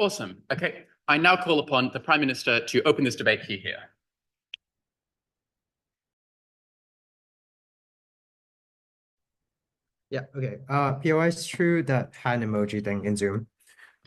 Awesome. Okay. I now call upon the Prime Minister to open this debate here. Yeah, okay. POS through that hand emoji thing in Zoom.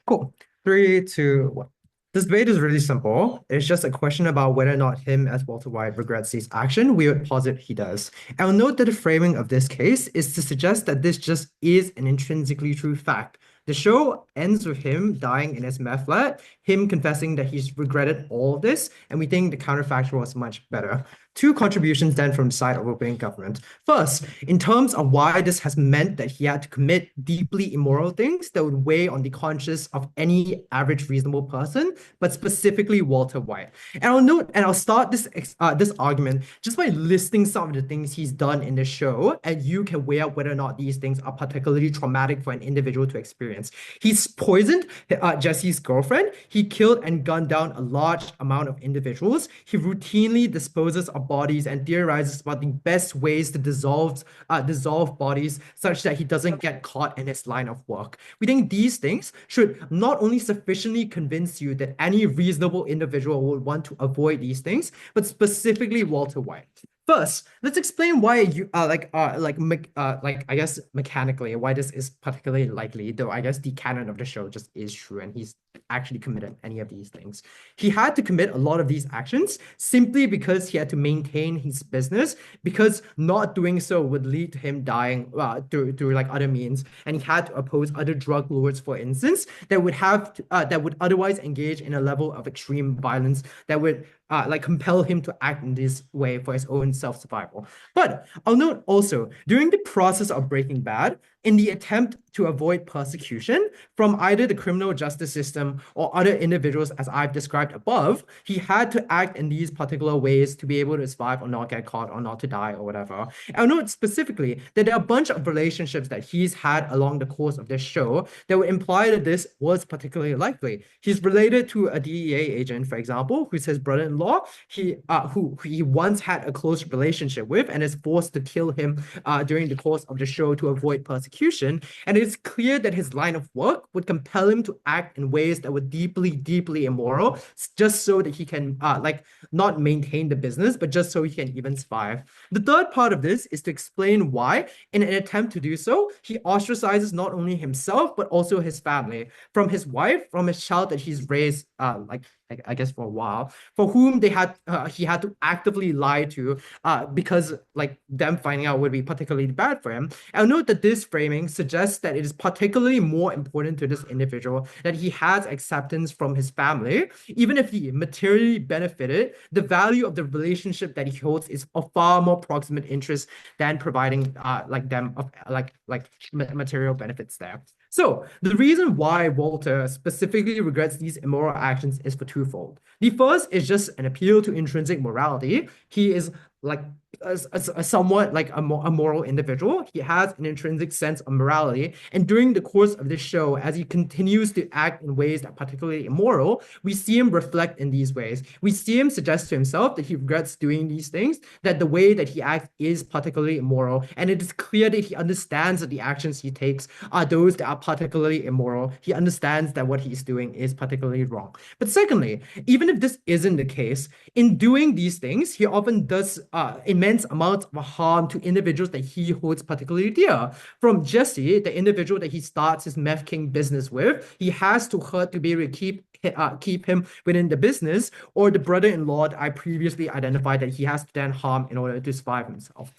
Cool. Three, two, one. This debate is really simple. It's just a question about whether or not him as Walter White regrets his action. We would posit he does. I'll note that the framing of this case is to suggest that this just is an intrinsically true fact. The show ends with him dying in his meth lab, him confessing that he's regretted all of this, and we think the counterfactual was much better. Two contributions then from the side of opening government. First, in terms of why this has meant that he had to commit deeply immoral things that would weigh on the conscience of any average reasonable person, but specifically Walter White. And I'll note, and I'll start this argument just by listing some of the things he's done in the show, and you can weigh out whether or not these things are particularly traumatic for an individual to experience. He's poisoned Jesse's girlfriend. He killed and gunned down a large amount of individuals. He routinely disposes of bodies and theorizes about the best ways to dissolve bodies such that he doesn't get caught in his line of work. We think these things should not only sufficiently convince you that any reasonable individual would want to avoid these things, but specifically Walter White. First, let's explain why you I guess mechanically why this is particularly likely, though I guess the canon of the show just is true and he's actually committed any of these things. He had to commit a lot of these actions simply because he had to maintain his business, because not doing so would lead to him dying through like other means, and he had to oppose other drug lords, for instance, that would otherwise engage in a level of extreme violence that would compel him to act in this way for his own self-survival. But I'll note also, during the process of Breaking Bad, in the attempt to avoid persecution from either the criminal justice system or other individuals as I've described above, he had to act in these particular ways to be able to survive or not get caught or not to die or whatever. I'll note specifically that there are a bunch of relationships that he's had along the course of this show that would imply that this was particularly likely. He's related to a DEA agent, for example, who's his brother-in-law, who he once had a close relationship with and is forced to kill him during the course of the show to avoid persecution. And it's clear that his line of work would compel him to act in ways that were deeply, deeply immoral, just so that he can not maintain the business, but just so he can even survive. The third part of this is to explain why, in an attempt to do so, he ostracizes not only himself, but also his family, from his wife, from his child that he's raised I guess for a while, for whom he had to actively lie to because them finding out would be particularly bad for him. I'll note that this framing suggests that it is particularly more important to this individual that he has acceptance from his family, even if he materially benefited. The value of the relationship that he holds is of far more proximate interest than providing material benefits there. So the reason why Walter specifically regrets these immoral actions is for twofold. The first is just an appeal to intrinsic morality. He is somewhat like a moral individual. He has an intrinsic sense of morality. And during the course of this show, as he continues to act in ways that are particularly immoral, we see him reflect in these ways. We see him suggest to himself that he regrets doing these things, that the way that he acts is particularly immoral. And it is clear that he understands that the actions he takes are those that are particularly immoral. He understands that what he's doing is particularly wrong. But secondly, even if this isn't the case, in doing these things, he often does immense amounts of harm to individuals that he holds particularly dear. From Jesse, the individual that he starts his meth king business with, he has to hurt to be able to keep him within the business, or the brother-in-law that I previously identified that he has to then harm in order to survive himself.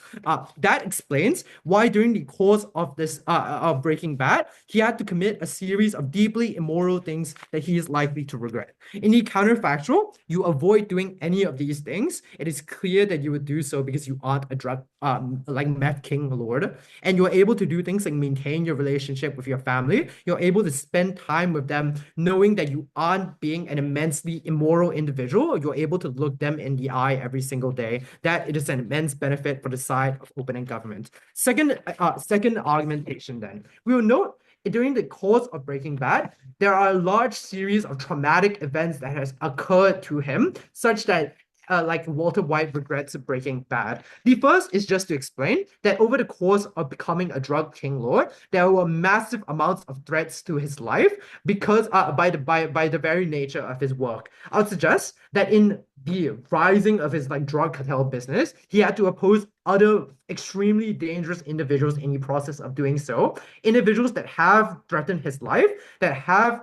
That explains why during the course of this of Breaking Bad, he had to commit a series of deeply immoral things that he is likely to regret. In the counterfactual, you avoid doing any of these things. It is clear that you would do so because you aren't a drug meth king lord, and you're able to do things like maintain your relationship with your family. You're able to spend time with them knowing that you aren't being an immensely immoral individual. You're able to look them in the eye every single day. That it is an immense benefit for the side of opening government. Second argumentation then. We will note during the course of Breaking Bad, there are a large series of traumatic events that has occurred to him, such that like Walter White regrets Breaking Bad. The first is just to explain that over the course of becoming a drug king lord, there were massive amounts of threats to his life because by the very nature of his work. I would suggest that in the rising of his like drug cartel business, he had to oppose other extremely dangerous individuals in the process of doing so. Individuals that have threatened his life, that have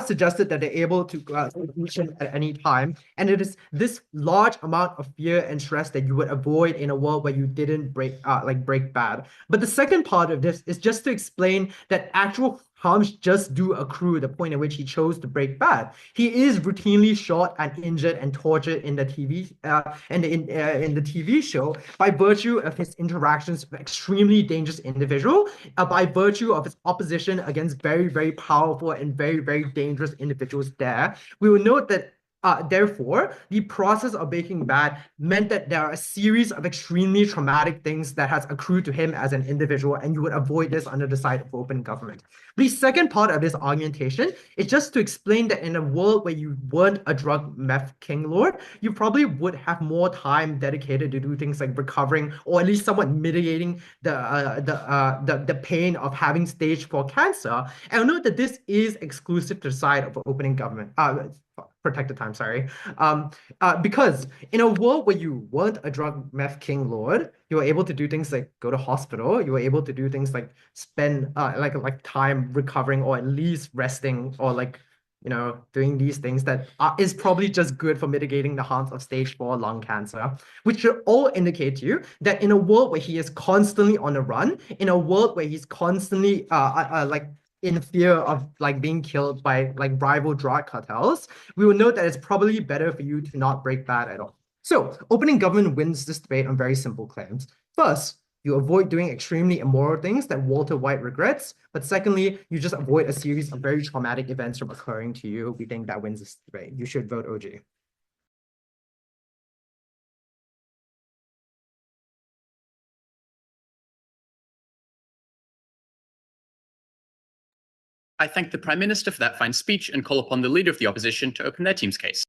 suggested that they're able to reach him at any time. And it is this large amount of fear and stress that you would avoid in a world where you didn't break bad. But the second part of this is just to explain that actual harms just do accrue at the point at which he chose to break bad. He is routinely shot and injured and tortured in the TV show by virtue of his interactions with extremely dangerous individual, by virtue of his opposition against very, very powerful and very, very dangerous individuals there. We will note that therefore, the process of Breaking Bad meant that there are a series of extremely traumatic things that has accrued to him as an individual, and you would avoid this under the side of open government. The second part of this argumentation is just to explain that in a world where you weren't a drug meth king lord, you probably would have more time dedicated to do things like recovering or at least somewhat mitigating the pain of having stage 4 cancer. And note that this is exclusive to the side of opening government. Protected time, sorry. Because in a world where you weren't a drug meth king lord, you were able to do things like go to hospital. You were able to do things like spend like time recovering or at least resting or doing these things that is probably just good for mitigating the harms of stage 4 lung cancer, which should all indicate to you that in a world where he is constantly on the run, in a world where he's constantly in fear of being killed by rival drug cartels, we will note that it's probably better for you to not break bad at all. So opening government wins this debate on very simple claims. First, you avoid doing extremely immoral things that Walter White regrets. But secondly, you just avoid a series of very traumatic events from occurring to you. We think that wins this debate. You should vote OG. I thank the Prime Minister for that fine speech and call upon the Leader of the Opposition to open their team's case.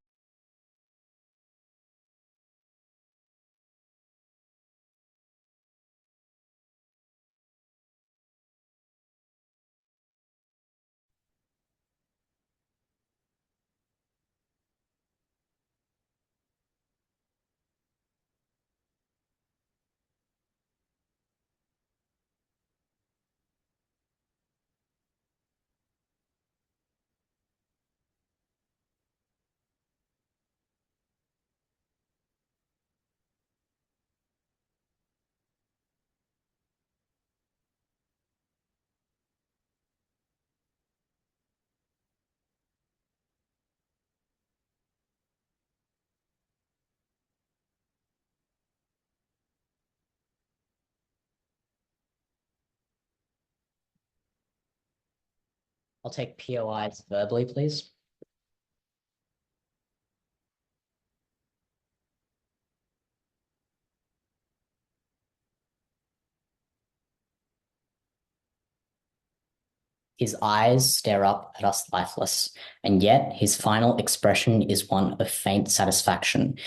I'll take POIs verbally, please. His eyes stare up at us lifeless, and yet his final expression is one of faint satisfaction.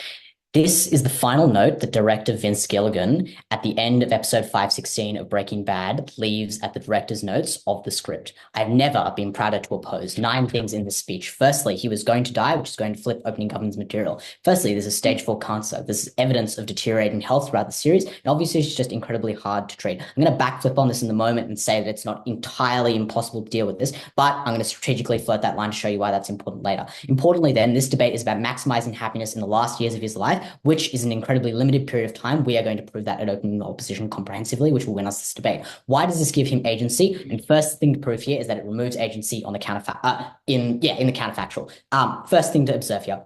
This is the final note that director Vince Gilligan, at the end of episode 516 of Breaking Bad, leaves at the director's notes of the script. I've never been prouder to oppose 9 things in this speech. Firstly, he was going to die, which is going to flip opening government's material. Firstly, there's a stage 4 cancer. There's evidence of deteriorating health throughout the series, and obviously it's just incredibly hard to treat. I'm going to backflip on this in the moment and say that it's not entirely impossible to deal with this, but I'm going to strategically float that line to show you why that's important later. Importantly then, this debate is about maximizing happiness in the last years of his life, which is an incredibly limited period of time. We are going to prove that at opening the opposition comprehensively, which will win us this debate. Why does this give him agency? And first thing to prove here is that it removes agency on the in the counterfactual. First thing to observe here.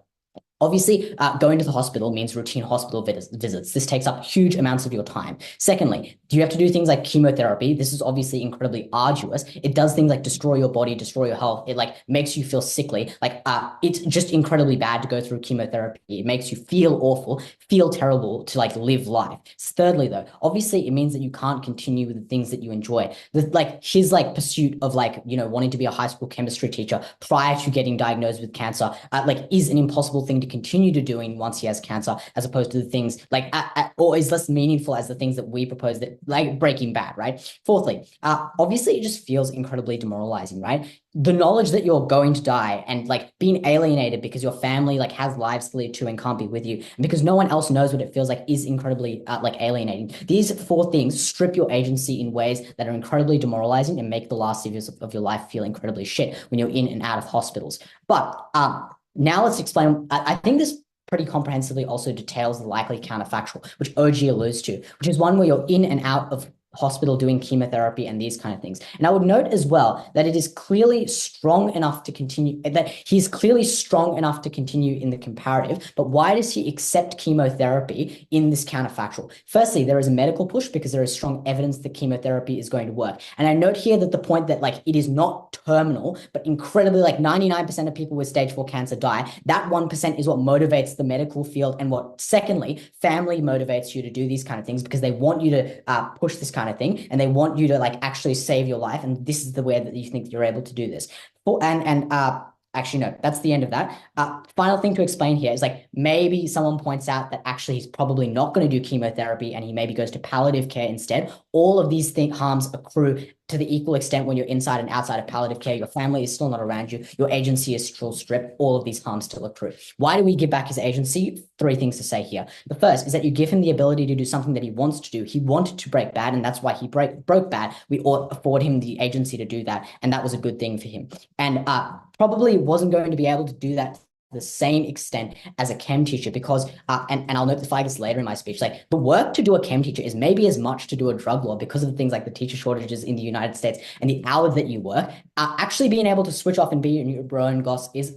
Obviously, going to the hospital means routine hospital visits. This takes up huge amounts of your time. Secondly, do you have to do things like chemotherapy? This is obviously incredibly arduous. It does things like destroy your body, destroy your health. It makes you feel sickly. It's just incredibly bad to go through chemotherapy. It makes you feel awful, feel terrible to live life. Thirdly, though, obviously it means that you can't continue with the things that you enjoy. His pursuit of wanting to be a high school chemistry teacher prior to getting diagnosed with cancer, is an impossible thing to continue to doing once he has cancer, as opposed to the things like, or is less meaningful as the things that we propose, that like Breaking Bad, right? Fourthly, obviously it just feels incredibly demoralizing, right? The knowledge that you're going to die and like being alienated because your family like has lives to live to and can't be with you, and because no one else knows what it feels like, is incredibly like alienating. These four things strip your agency in ways that are incredibly demoralizing and make the last years of your life feel incredibly shit when you're in and out of hospitals. But now let's explain. I think this pretty comprehensively also details the likely counterfactual, which OG alludes to, which is one where you're in and out of hospital doing chemotherapy and these kind of things. And I would note as well that it is clearly strong enough to continue, that he's clearly strong enough to continue in the comparative, but why does he accept chemotherapy in this counterfactual? Firstly, there is a medical push because there is strong evidence that chemotherapy is going to work. And I note here that the point that like it is not terminal, but incredibly like 99% of people with stage 4 cancer die. That 1% is what motivates the medical field, and what, secondly, family motivates you to do these kind of things because they want you to push this kind of thing, and they want you to like actually save your life, and this is the way that you think you're able to do this. Actually, no, that's the end of that. Final thing to explain here is like maybe someone points out that actually he's probably not going to do chemotherapy and he maybe goes to palliative care instead. All of these harms accrue to the equal extent when you're inside and outside of palliative care. Your family is still not around you. Your agency is still stripped. All of these harms still accrue. Why do we give back his agency? 3 things to say here. The first is that you give him the ability to do something that he wants to do. He wanted to break bad, and that's why he broke bad. We afford him the agency to do that, and that was a good thing for him. And probably wasn't going to be able to do that to the same extent as a chem teacher, because and I'll note the figures later in my speech, like the work to do a chem teacher is maybe as much to do a drug law because of the things like the teacher shortages in the United States and the hours that you work. Actually being able to switch off and be your own boss is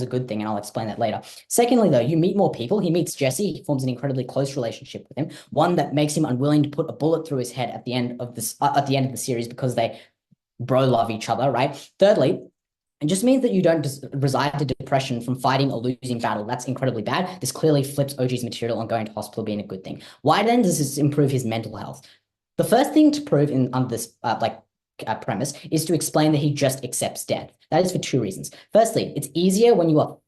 a good thing, and I'll explain that later. Secondly, though, you meet more people. He meets Jesse. He forms an incredibly close relationship with him, one that makes him unwilling to put a bullet through his head at the end of this at the end of the series, because they bro love each other, right? Thirdly, it just means that you don't reside to depression from fighting a losing battle. That's incredibly bad. This clearly flips OG's material on going to hospital being a good thing. Why then does this improve his mental health? The first thing to prove under this premise is to explain that he just accepts death. That is for 2 reasons. Firstly, it's easier when you are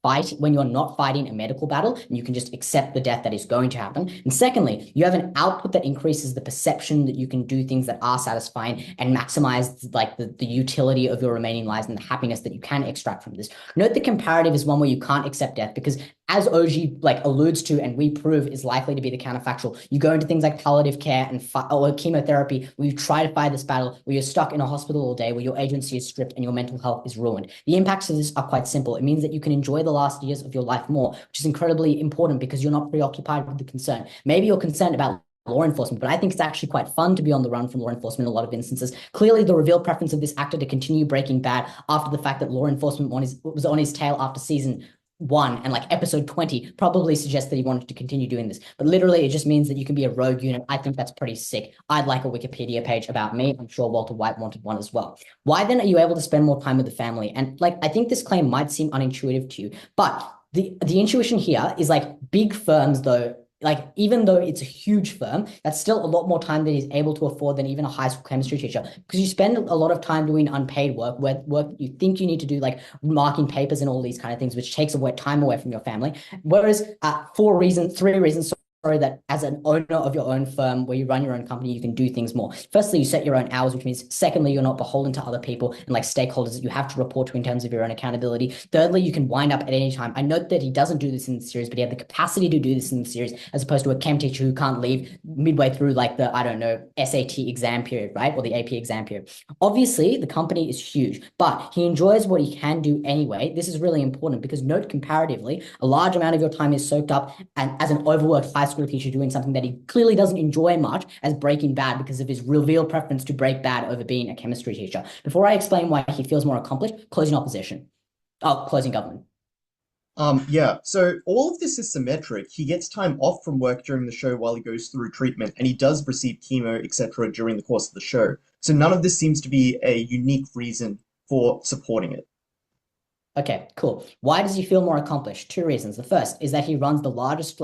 not fighting a medical battle, and you can just accept the death that is going to happen. And secondly, you have an output that increases the perception that you can do things that are satisfying and maximize like the utility of your remaining lives and the happiness that you can extract from this. Note the comparative is one where you can't accept death because, as OG like alludes to and we prove is likely to be the counterfactual, you go into things like palliative care and or chemotherapy where you try to fight this battle, where you're stuck in a hospital all day, where your agency is stripped and your mental health is ruined. The impacts of this are quite simple. It means that you can enjoy the last years of your life more, which is incredibly important because you're not preoccupied with the concern. Maybe you're concerned about law enforcement, but I think it's actually quite fun to be on the run from law enforcement in a lot of instances. Clearly, the revealed preference of this actor to continue Breaking Bad after the fact that law enforcement was on his tail after season 1 and like episode 20 probably suggests that he wanted to continue doing this. But literally, it just means that you can be a rogue unit. I think that's pretty sick. I'd like a Wikipedia page about me. I'm sure Walter White wanted one as well. Why then are you able to spend more time with the family? And like, I think this claim might seem unintuitive to you, but the intuition here is like big firms, though, like even though it's a huge firm, that's still a lot more time that he's able to afford than even a high school chemistry teacher, because you spend a lot of time doing unpaid work, work you think you need to do, like marking papers and all these kind of things, which takes time away from your family. Whereas 3 reasons, that as an owner of your own firm where you run your own company, you can do things more. Firstly, you set your own hours, which means secondly, you're not beholden to other people and like stakeholders that you have to report to in terms of your own accountability. Thirdly, you can wind up at any time. I note that he doesn't do this in the series, but he had the capacity to do this in the series, as opposed to a chem teacher who can't leave midway through like the, I don't know, SAT exam period, right? Or the AP exam period. Obviously, the company is huge, but he enjoys what he can do anyway. This is really important because note comparatively, a large amount of your time is soaked up and as an overworked high school teacher doing something that he clearly doesn't enjoy much as Breaking Bad because of his revealed preference to break bad over being a chemistry teacher. Before I explain why he feels more accomplished, closing government. Yeah, so all of this is symmetric. He gets time off from work during the show while he goes through treatment, and he does receive chemo, etc. during the course of the show. So none of this seems to be a unique reason for supporting it. Okay, cool. Why does he feel more accomplished? 2 reasons. The first is that he runs the largest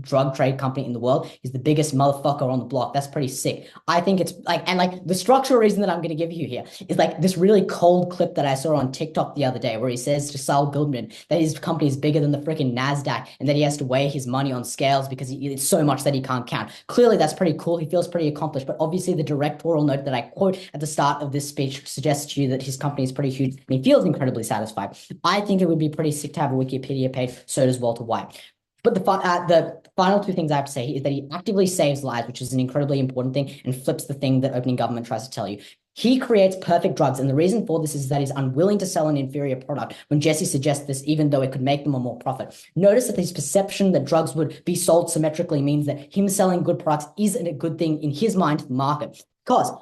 drug trade company in the world. He's the biggest motherfucker on the block. That's pretty sick. I think it's like, and like the structural reason that I'm going to give you here is like this really cold clip that I saw on TikTok the other day where he says to Saul Goodman that his company is bigger than the freaking NASDAQ and that he has to weigh his money on scales because it's so much that he can't count. Clearly, that's pretty cool. He feels pretty accomplished, but obviously the directorial note that I quote at the start of this speech suggests to you that his company is pretty huge and he feels incredibly satisfied. I think it would be pretty sick to have a Wikipedia page. So does Walter White. But the final two things I have to say is that he actively saves lives, which is an incredibly important thing, and flips the thing that opening government tries to tell you. He creates perfect drugs, and the reason for this is that he's unwilling to sell an inferior product when Jesse suggests this, even though it could make them a more profit. Notice that his perception that drugs would be sold symmetrically means that him selling good products isn't a good thing in his mind to the market. Because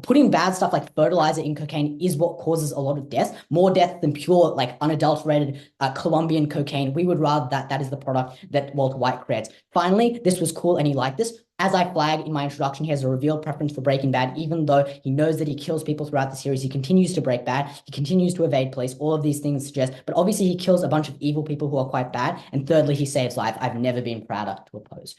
putting bad stuff like fertilizer in cocaine is what causes a lot of deaths, more death than pure, like unadulterated Colombian cocaine. We would rather that is the product that Walter White creates. Finally, this was cool and he liked this. As I flagged in my introduction, he has a revealed preference for Breaking Bad, even though he knows that he kills people throughout the series. He continues to break bad. He continues to evade police. All of these things suggest, but obviously he kills a bunch of evil people who are quite bad. And thirdly, he saves life. I've never been prouder to oppose.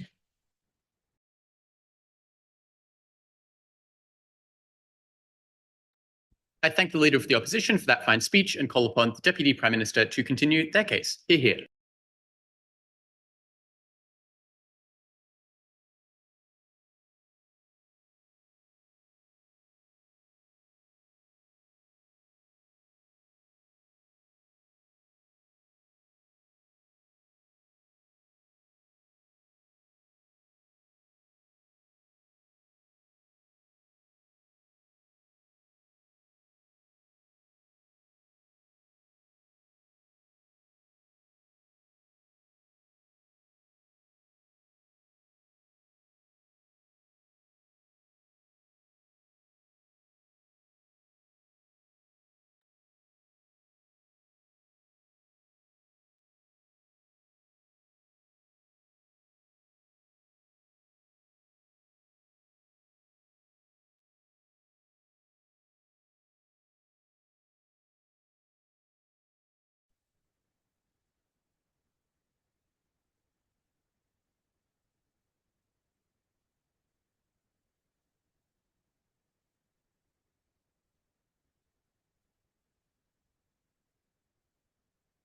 I thank the Leader of the Opposition for that fine speech and call upon the Deputy Prime Minister to continue their case. Hear, hear.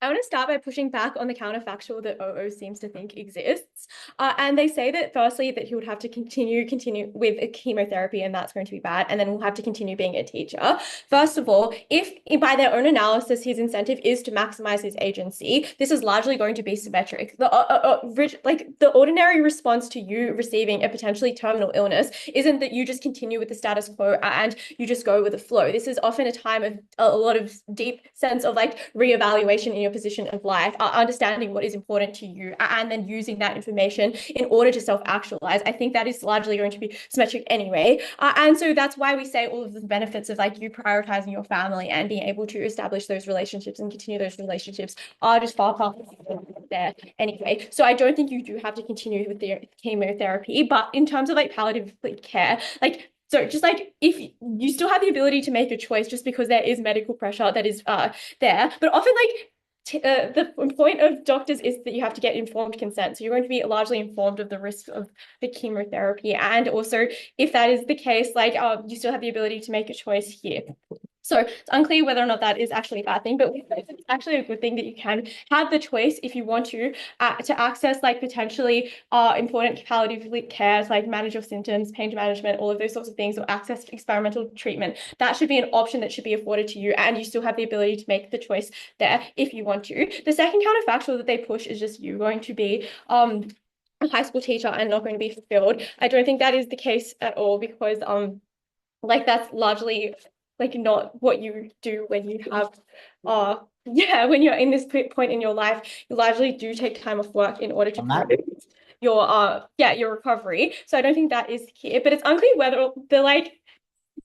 I want to start by pushing back on the counterfactual that OO seems to think exists. And they say that firstly, that he would have to continue with a chemotherapy and that's going to be bad. And then we'll have to continue being a teacher. First of all, if by their own analysis, his incentive is to maximize his agency, this is largely going to be symmetric. The ordinary response to you receiving a potentially terminal illness isn't that you just continue with the status quo and you just go with the flow. This is often a time of a lot of deep sense of like reevaluation in your position of life, understanding what is important to you, and then using that information in order to self-actualize. I think that is largely going to be symmetric anyway. And so that's why we say all of the benefits of like you prioritizing your family and being able to establish those relationships and continue those relationships are just far there anyway. So I don't think you do have to continue with the chemotherapy, but in terms of like palliative care, like, so just like if you still have the ability to make a choice just because there is medical pressure that is there, but often like the point of doctors is that you have to get informed consent. So you're going to be largely informed of the risks of the chemotherapy. And also, if that is the case, like you still have the ability to make a choice here. So it's unclear whether or not that is actually a bad thing, but it's actually a good thing that you can have the choice if you want to access like potentially important palliative care, like manage your symptoms, pain management, all of those sorts of things, or access to experimental treatment. That should be an option that should be afforded to you, and you still have the ability to make the choice there if you want to. The second counterfactual that they push is just you going to be a high school teacher and not going to be fulfilled. I don't think that is the case at all, because like that's largely like not what you do when you have when you're in this point in your life. You largely do take time off work in order to your recovery. So I don't think that is here, but it's unclear whether the like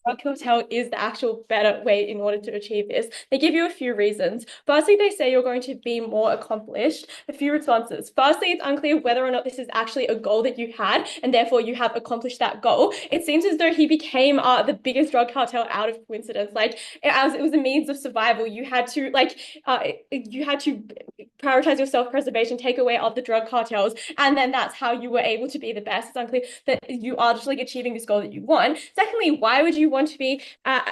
drug cartel is the actual better way in order to achieve this. They give you a few reasons. Firstly, they say you're going to be more accomplished. A few responses. Firstly, it's unclear whether or not this is actually a goal that you had, and therefore you have accomplished that goal. It seems as though he became the biggest drug cartel out of coincidence. Like, as it was a means of survival, you had to prioritize your self-preservation, take away other drug cartels, and then that's how you were able to be the best. It's unclear that you are just like achieving this goal that you want. Secondly, why would you want to be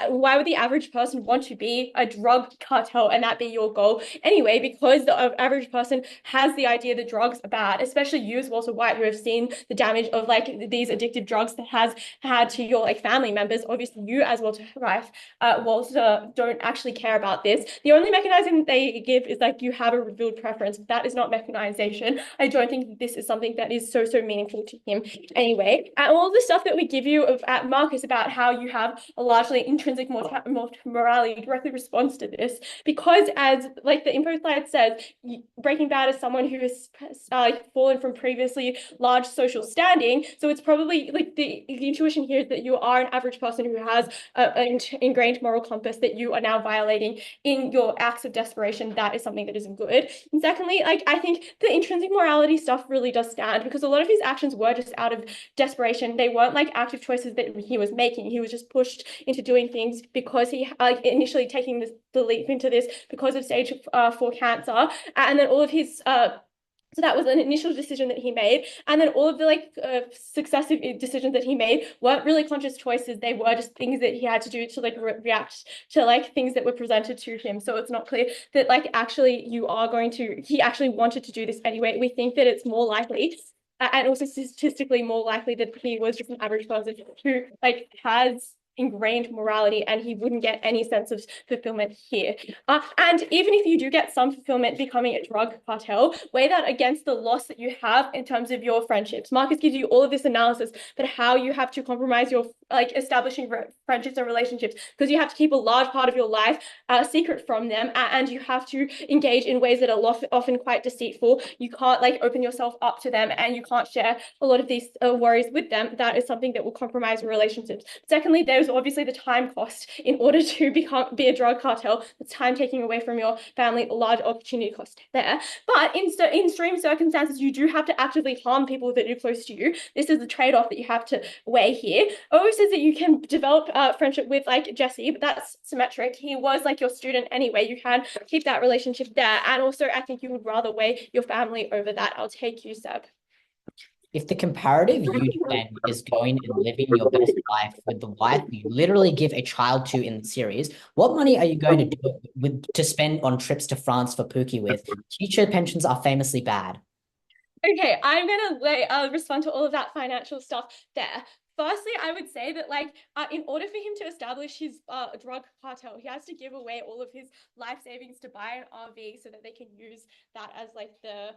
why would the average person want to be a drug cartel and that be your goal anyway? Because the average person has the idea that drugs are bad, especially you as Walter White, who have seen the damage of like these addictive drugs that has had to your like family members. Obviously you as Walter Walter don't actually care about this. The only mechanizing they give is like you have a revealed preference. That is not mechanization. I don't think this is something that is so meaningful to him anyway. And all the stuff that we give you at Markus about how you have a largely intrinsic morality directly responds to this, because as like the info slide says, Breaking Bad is someone who has fallen from previously large social standing. So it's probably like the intuition here is that you are an average person who has an ingrained moral compass that you are now violating in your acts of desperation. That is something that isn't good. And secondly, like I think the intrinsic morality stuff really does stand, because a lot of his actions were just out of desperation. They weren't like active choices that he was making. He was just pushed into doing things because he initially taking the leap into this because of stage 4 cancer, and then all of his so that was an initial decision that he made. And then all of the like successive decisions that he made weren't really conscious choices. They were just things that he had to do to like react to like things that were presented to him. So it's not clear that like actually he actually wanted to do this anyway. We think that it's more likely and also statistically more likely that he was just an average person who like has ingrained morality, and he wouldn't get any sense of fulfillment here. And even if you do get some fulfillment becoming a drug cartel, weigh that against the loss that you have in terms of your friendships. Markus gives you all of this analysis, but how you have to compromise your like establishing friendships and relationships, because you have to keep a large part of your life secret from them, and you have to engage in ways that are often quite deceitful. You can't like open yourself up to them, and you can't share a lot of these worries with them. That is something that will compromise your relationships. Secondly, there's obviously the time cost in order to be a drug cartel. The time taking away from your family, a large opportunity cost there. But in extreme circumstances, you do have to actively harm people that are close to you. This is the trade-off that you have to weigh here. Always says that you can develop friendship with like Jesse, but that's symmetric. He was like your student anyway. You can keep that relationship there. And also, I think you would rather weigh your family over that. I'll take you, Seb. If the comparative you then is going and living your best life with the wife you literally give a child to in the series, what money are you going to do to spend on trips to France for Pookie with? Teacher pensions are famously bad. Okay, I'm gonna respond to all of that financial stuff there. Firstly, I would say that like in order for him to establish his drug cartel, he has to give away all of his life savings to buy an RV so that they can use that as like the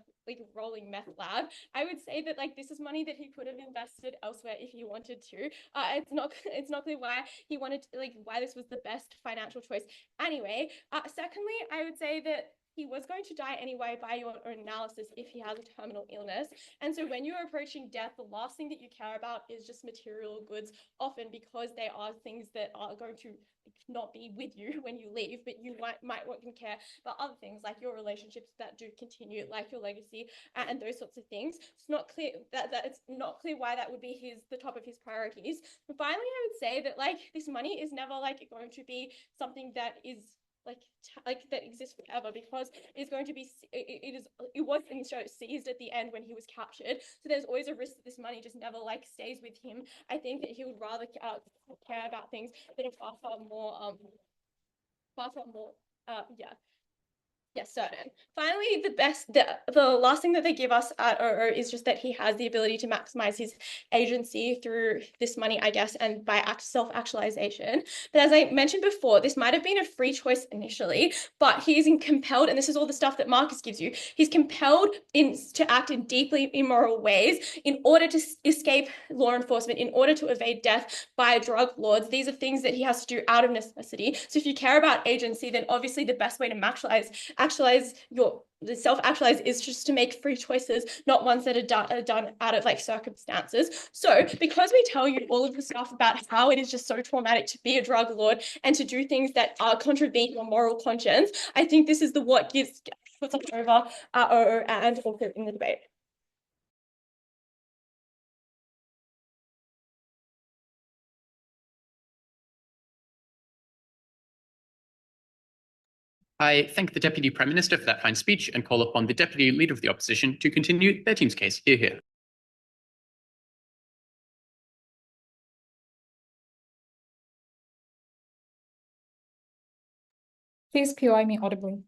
rolling meth lab. I would say that like this is money that he could have invested elsewhere if he wanted to. It's not clear why he wanted to, like why this was the best financial choice. Anyway, secondly, I would say that he was going to die anyway by your own analysis if he has a terminal illness. And so when you're approaching death, the last thing that you care about is just material goods, often because they are things that are going to not be with you when you leave, but you might want to care about other things like your relationships that do continue, like your legacy and those sorts of things. It's not clear that it's not clear why that would be the top of his priorities. But finally, I would say that like this money is never like going to be something that is like that exists forever, because it's going to be it was in the show seized at the end when he was captured, so there's always a risk that this money just never like stays with him. I think that he would rather care about things that are far more Yes, certain. Finally, the last thing that they give us at OO is just that he has the ability to maximize his agency through this money, I guess, and by self-actualization. But as I mentioned before, this might have been a free choice initially, but he's compelled, and this is all the stuff that Markus gives you, he's compelled to act in deeply immoral ways in order to escape law enforcement in order to evade death by drug lords. These are things that he has to do out of necessity. So if you care about agency, then obviously the best way to actualize your self-actualize is just to make free choices, not ones that are done out of like circumstances. So because we tell you all of the stuff about how it is just so traumatic to be a drug lord and to do things that contravene your moral conscience, I think this is the what puts us over OO and also in the debate. I thank the Deputy Prime Minister for that fine speech and call upon the Deputy Leader of the Opposition to continue their team's case. Hear, hear. Please POI me audibly.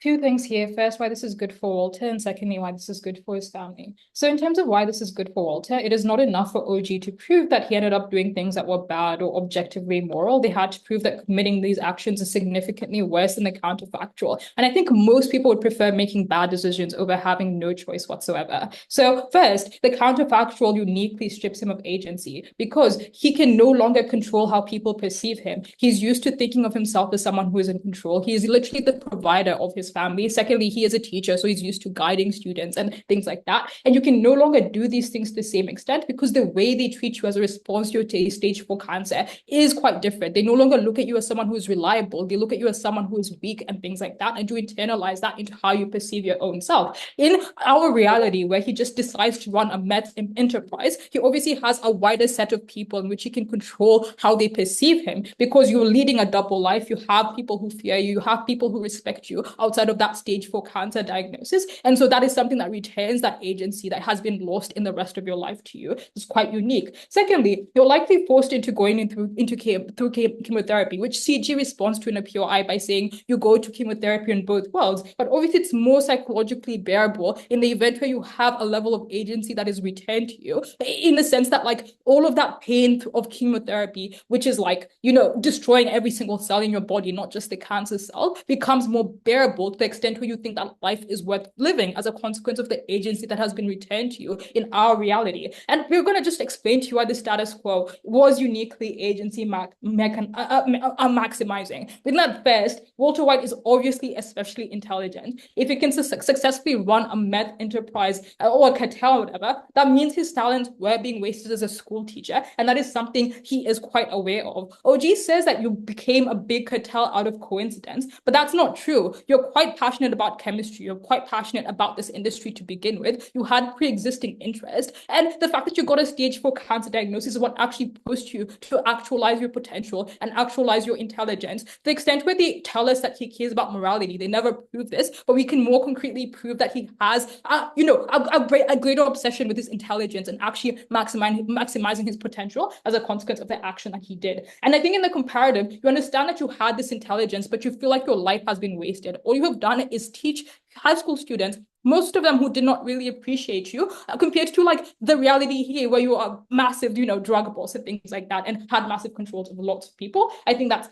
Few things here. First, why this is good for Walter, and secondly, why this is good for his family. So in terms of why this is good for Walter, it is not enough for OG to prove that he ended up doing things that were bad or objectively immoral. They had to prove that committing these actions is significantly worse than the counterfactual. And I think most people would prefer making bad decisions over having no choice whatsoever. So first, the counterfactual uniquely strips him of agency because he can no longer control how people perceive him. He's used to thinking of himself as someone who is in control. He is literally the provider of his family. Secondly, he is a teacher, so he's used to guiding students and things like that. And you can no longer do these things to the same extent because the way they treat you as a response to your stage 4 cancer is quite different. They no longer look at you as someone who is reliable. They look at you as someone who is weak and things like that, and you internalize that into how you perceive your own self. In our reality, where he just decides to run a meth enterprise, he obviously has a wider set of people in which he can control how they perceive him because you're leading a double life. You have people who fear you. You have people who respect you outside of that stage 4 cancer diagnosis. And so that is something that retains that agency that has been lost in the rest of your life to you. It's quite unique. Secondly, you're likely forced into going through chemotherapy, which CG responds to in a POI by saying you go to chemotherapy in both worlds. But obviously it's more psychologically bearable in the event where you have a level of agency that is retained to you, in the sense that like all of that pain of chemotherapy, which is like, you know, destroying every single cell in your body, not just the cancer cell, becomes more bearable to the extent where you think that life is worth living as a consequence of the agency that has been returned to you in our reality. And we're going to just explain to you why the status quo was uniquely agency maximizing. Within that first, Walter White is obviously especially intelligent. If he can successfully run a meth enterprise or a cartel or whatever, that means his talents were being wasted as a school teacher, and that is something he is quite aware of. OG says that you became a big cartel out of coincidence, but that's not true. You're quite passionate about chemistry. You're quite passionate about this industry to begin with. You had pre-existing interest, and the fact that you got a stage 4 cancer diagnosis is what actually pushed you to actualize your potential and actualize your intelligence. The extent where they tell us that he cares about morality, they never prove this, but we can more concretely prove that he has, a greater obsession with his intelligence and actually maximizing his potential as a consequence of the action that he did. And I think in the comparative, you understand that you had this intelligence, but you feel like your life has been wasted. All you have done is teach high school students, most of them who did not really appreciate you, compared to like the reality here where you are massive, drug boss and things like that and had massive controls over lots of people. I think that's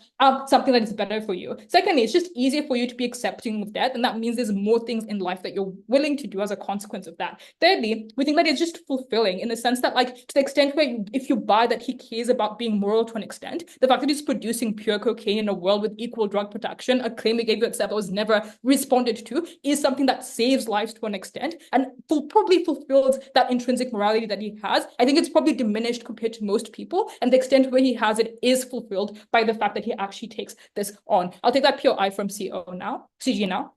something that is better for you. Secondly, it's just easier for you to be accepting of death, and that means there's more things in life that you're willing to do as a consequence of that. Thirdly, we think that it's just fulfilling in the sense that, like, to the extent where if you buy that he cares about being moral to an extent, the fact that he's producing pure cocaine in a world with equal drug production, a claim they gave you except that was never responded to, is something that saves lives to an extent and probably fulfills that intrinsic morality that he has. I think it's probably diminished compared to most people, and the extent where he has it is fulfilled by the fact that he actually takes this on. I'll take that POI from CG now.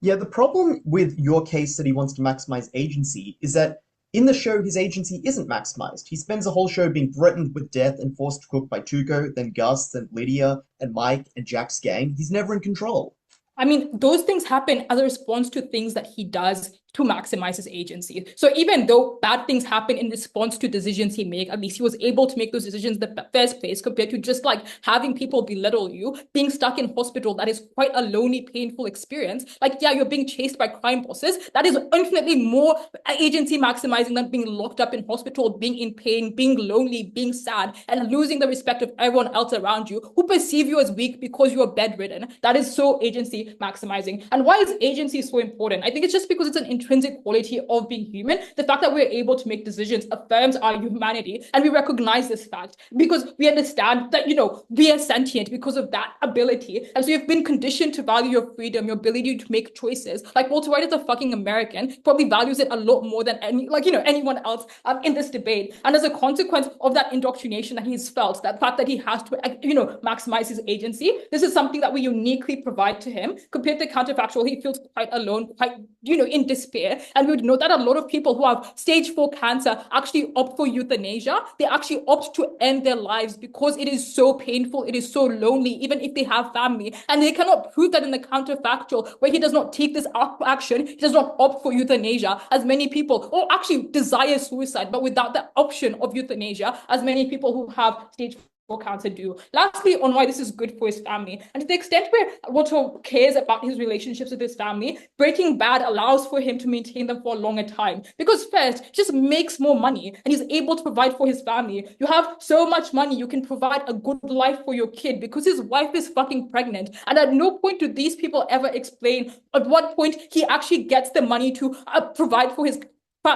Yeah, the problem with your case that he wants to maximize agency is that in the show, his agency isn't maximized. He spends the whole show being threatened with death and forced to cook by Tuco, then Gus, then Lydia, and Mike, and Jack's gang. He's never in control. I mean, those things happen as a response to things that he does to maximize his agency. So even though bad things happen in response to decisions he made, at least he was able to make those decisions in the first place, compared to just like having people belittle you, being stuck in hospital. That is quite a lonely, painful experience. Like, yeah, you're being chased by crime bosses. That is infinitely more agency maximizing than being locked up in hospital, being in pain, being lonely, being sad, and losing the respect of everyone else around you who perceive you as weak because you are bedridden. That is so agency maximizing. And why is agency so important? I think it's just because it's an intrinsic quality of being human. The fact that we're able to make decisions affirms our humanity, and we recognize this fact because we understand that, you know, we are sentient because of that ability. And so you've been conditioned to value your freedom, your ability to make choices. Like, Walter White is a fucking American, probably values it a lot more than anyone else in this debate. And as a consequence of that indoctrination that he's felt, that fact that he has to, maximize his agency, this is something that we uniquely provide to him. Compared to counterfactual, he feels quite alone, quite, in despair. And we would know that a lot of people who have stage 4 cancer actually opt for euthanasia. They actually opt to end their lives because it is so painful, it is so lonely, even if they have family. And they cannot prove that in the counterfactual, where he does not take this action, he does not opt for euthanasia, as many people, or actually desire suicide, but without the option of euthanasia, as many people who have stage 4 cancer do. Lastly, on why this is good for his family, and to the extent where Walter cares about his relationships with his family, Breaking Bad allows for him to maintain them for a longer time. Because first, he just makes more money and he's able to provide for his family. You have so much money, you can provide a good life for your kid because his wife is fucking pregnant. And at no point do these people ever explain at what point he actually gets the money to provide for his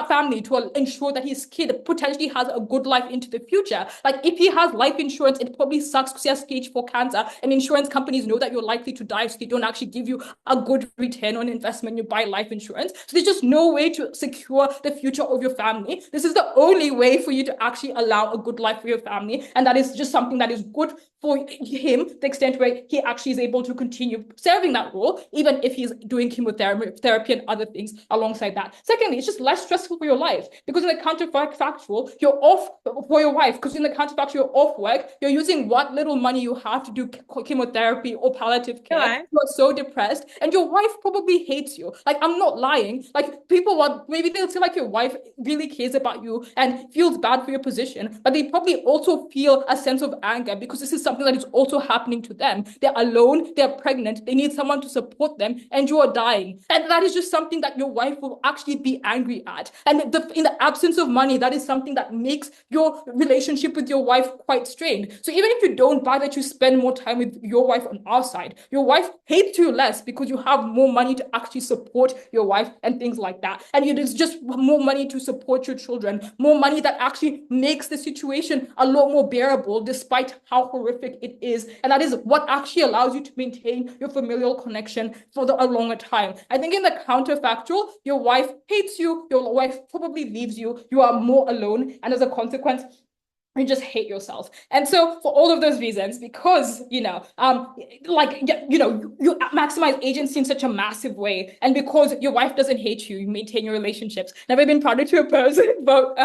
family, to ensure that his kid potentially has a good life into the future. Like, if he has life insurance, it probably sucks because he has stage 4 cancer, and insurance companies know that you're likely to die, so they don't actually give you a good return on investment. You buy life insurance, so there's just no way to secure the future of your family. This is the only way for you to actually allow a good life for your family, and that is just something that is good for him, the extent where he actually is able to continue serving that role, even if he's doing chemotherapy and other things alongside that. Secondly, it's just less stressful for your life, because in the counterfactual, you're off for your wife, because in the counterfactual, you're off work, you're using what little money you have to do chemotherapy or palliative care. Right. You are so depressed, and your wife probably hates you. Like, I'm not lying. Like, people want, maybe they'll feel like your wife really cares about you and feels bad for your position, but they probably also feel a sense of anger because this is something that is also happening to them. They're alone, they're pregnant, they need someone to support them, and you are dying. And that is just something that your wife will actually be angry at. And in the absence of money, that is something that makes your relationship with your wife quite strained. So even if you don't buy that you spend more time with your wife on our side, your wife hates you less because you have more money to actually support your wife and things like that. And it is just more money to support your children, more money that actually makes the situation a lot more bearable despite how horrific it is. And that is what actually allows you to maintain your familial connection for a longer time. I think in the counterfactual, your wife hates you, your wife probably leaves you, you are more alone, and as a consequence, you just hate yourself. And so for all of those reasons, because, you maximize agency in such a massive way, and because your wife doesn't hate you, you maintain your relationships. Never been prouder to oppose, vote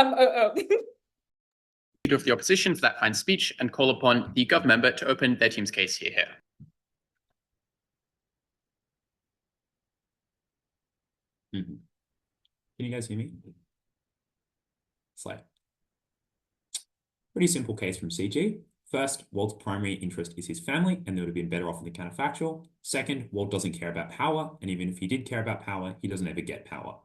Leader of the opposition for that fine speech and call upon the Gov member to open their team's case here. Can you guys hear me? Slide. Pretty simple case from CG. First, Walt's primary interest is his family, and they would have been better off in the counterfactual. Second, Walt doesn't care about power, and even if he did care about power, he doesn't ever get power.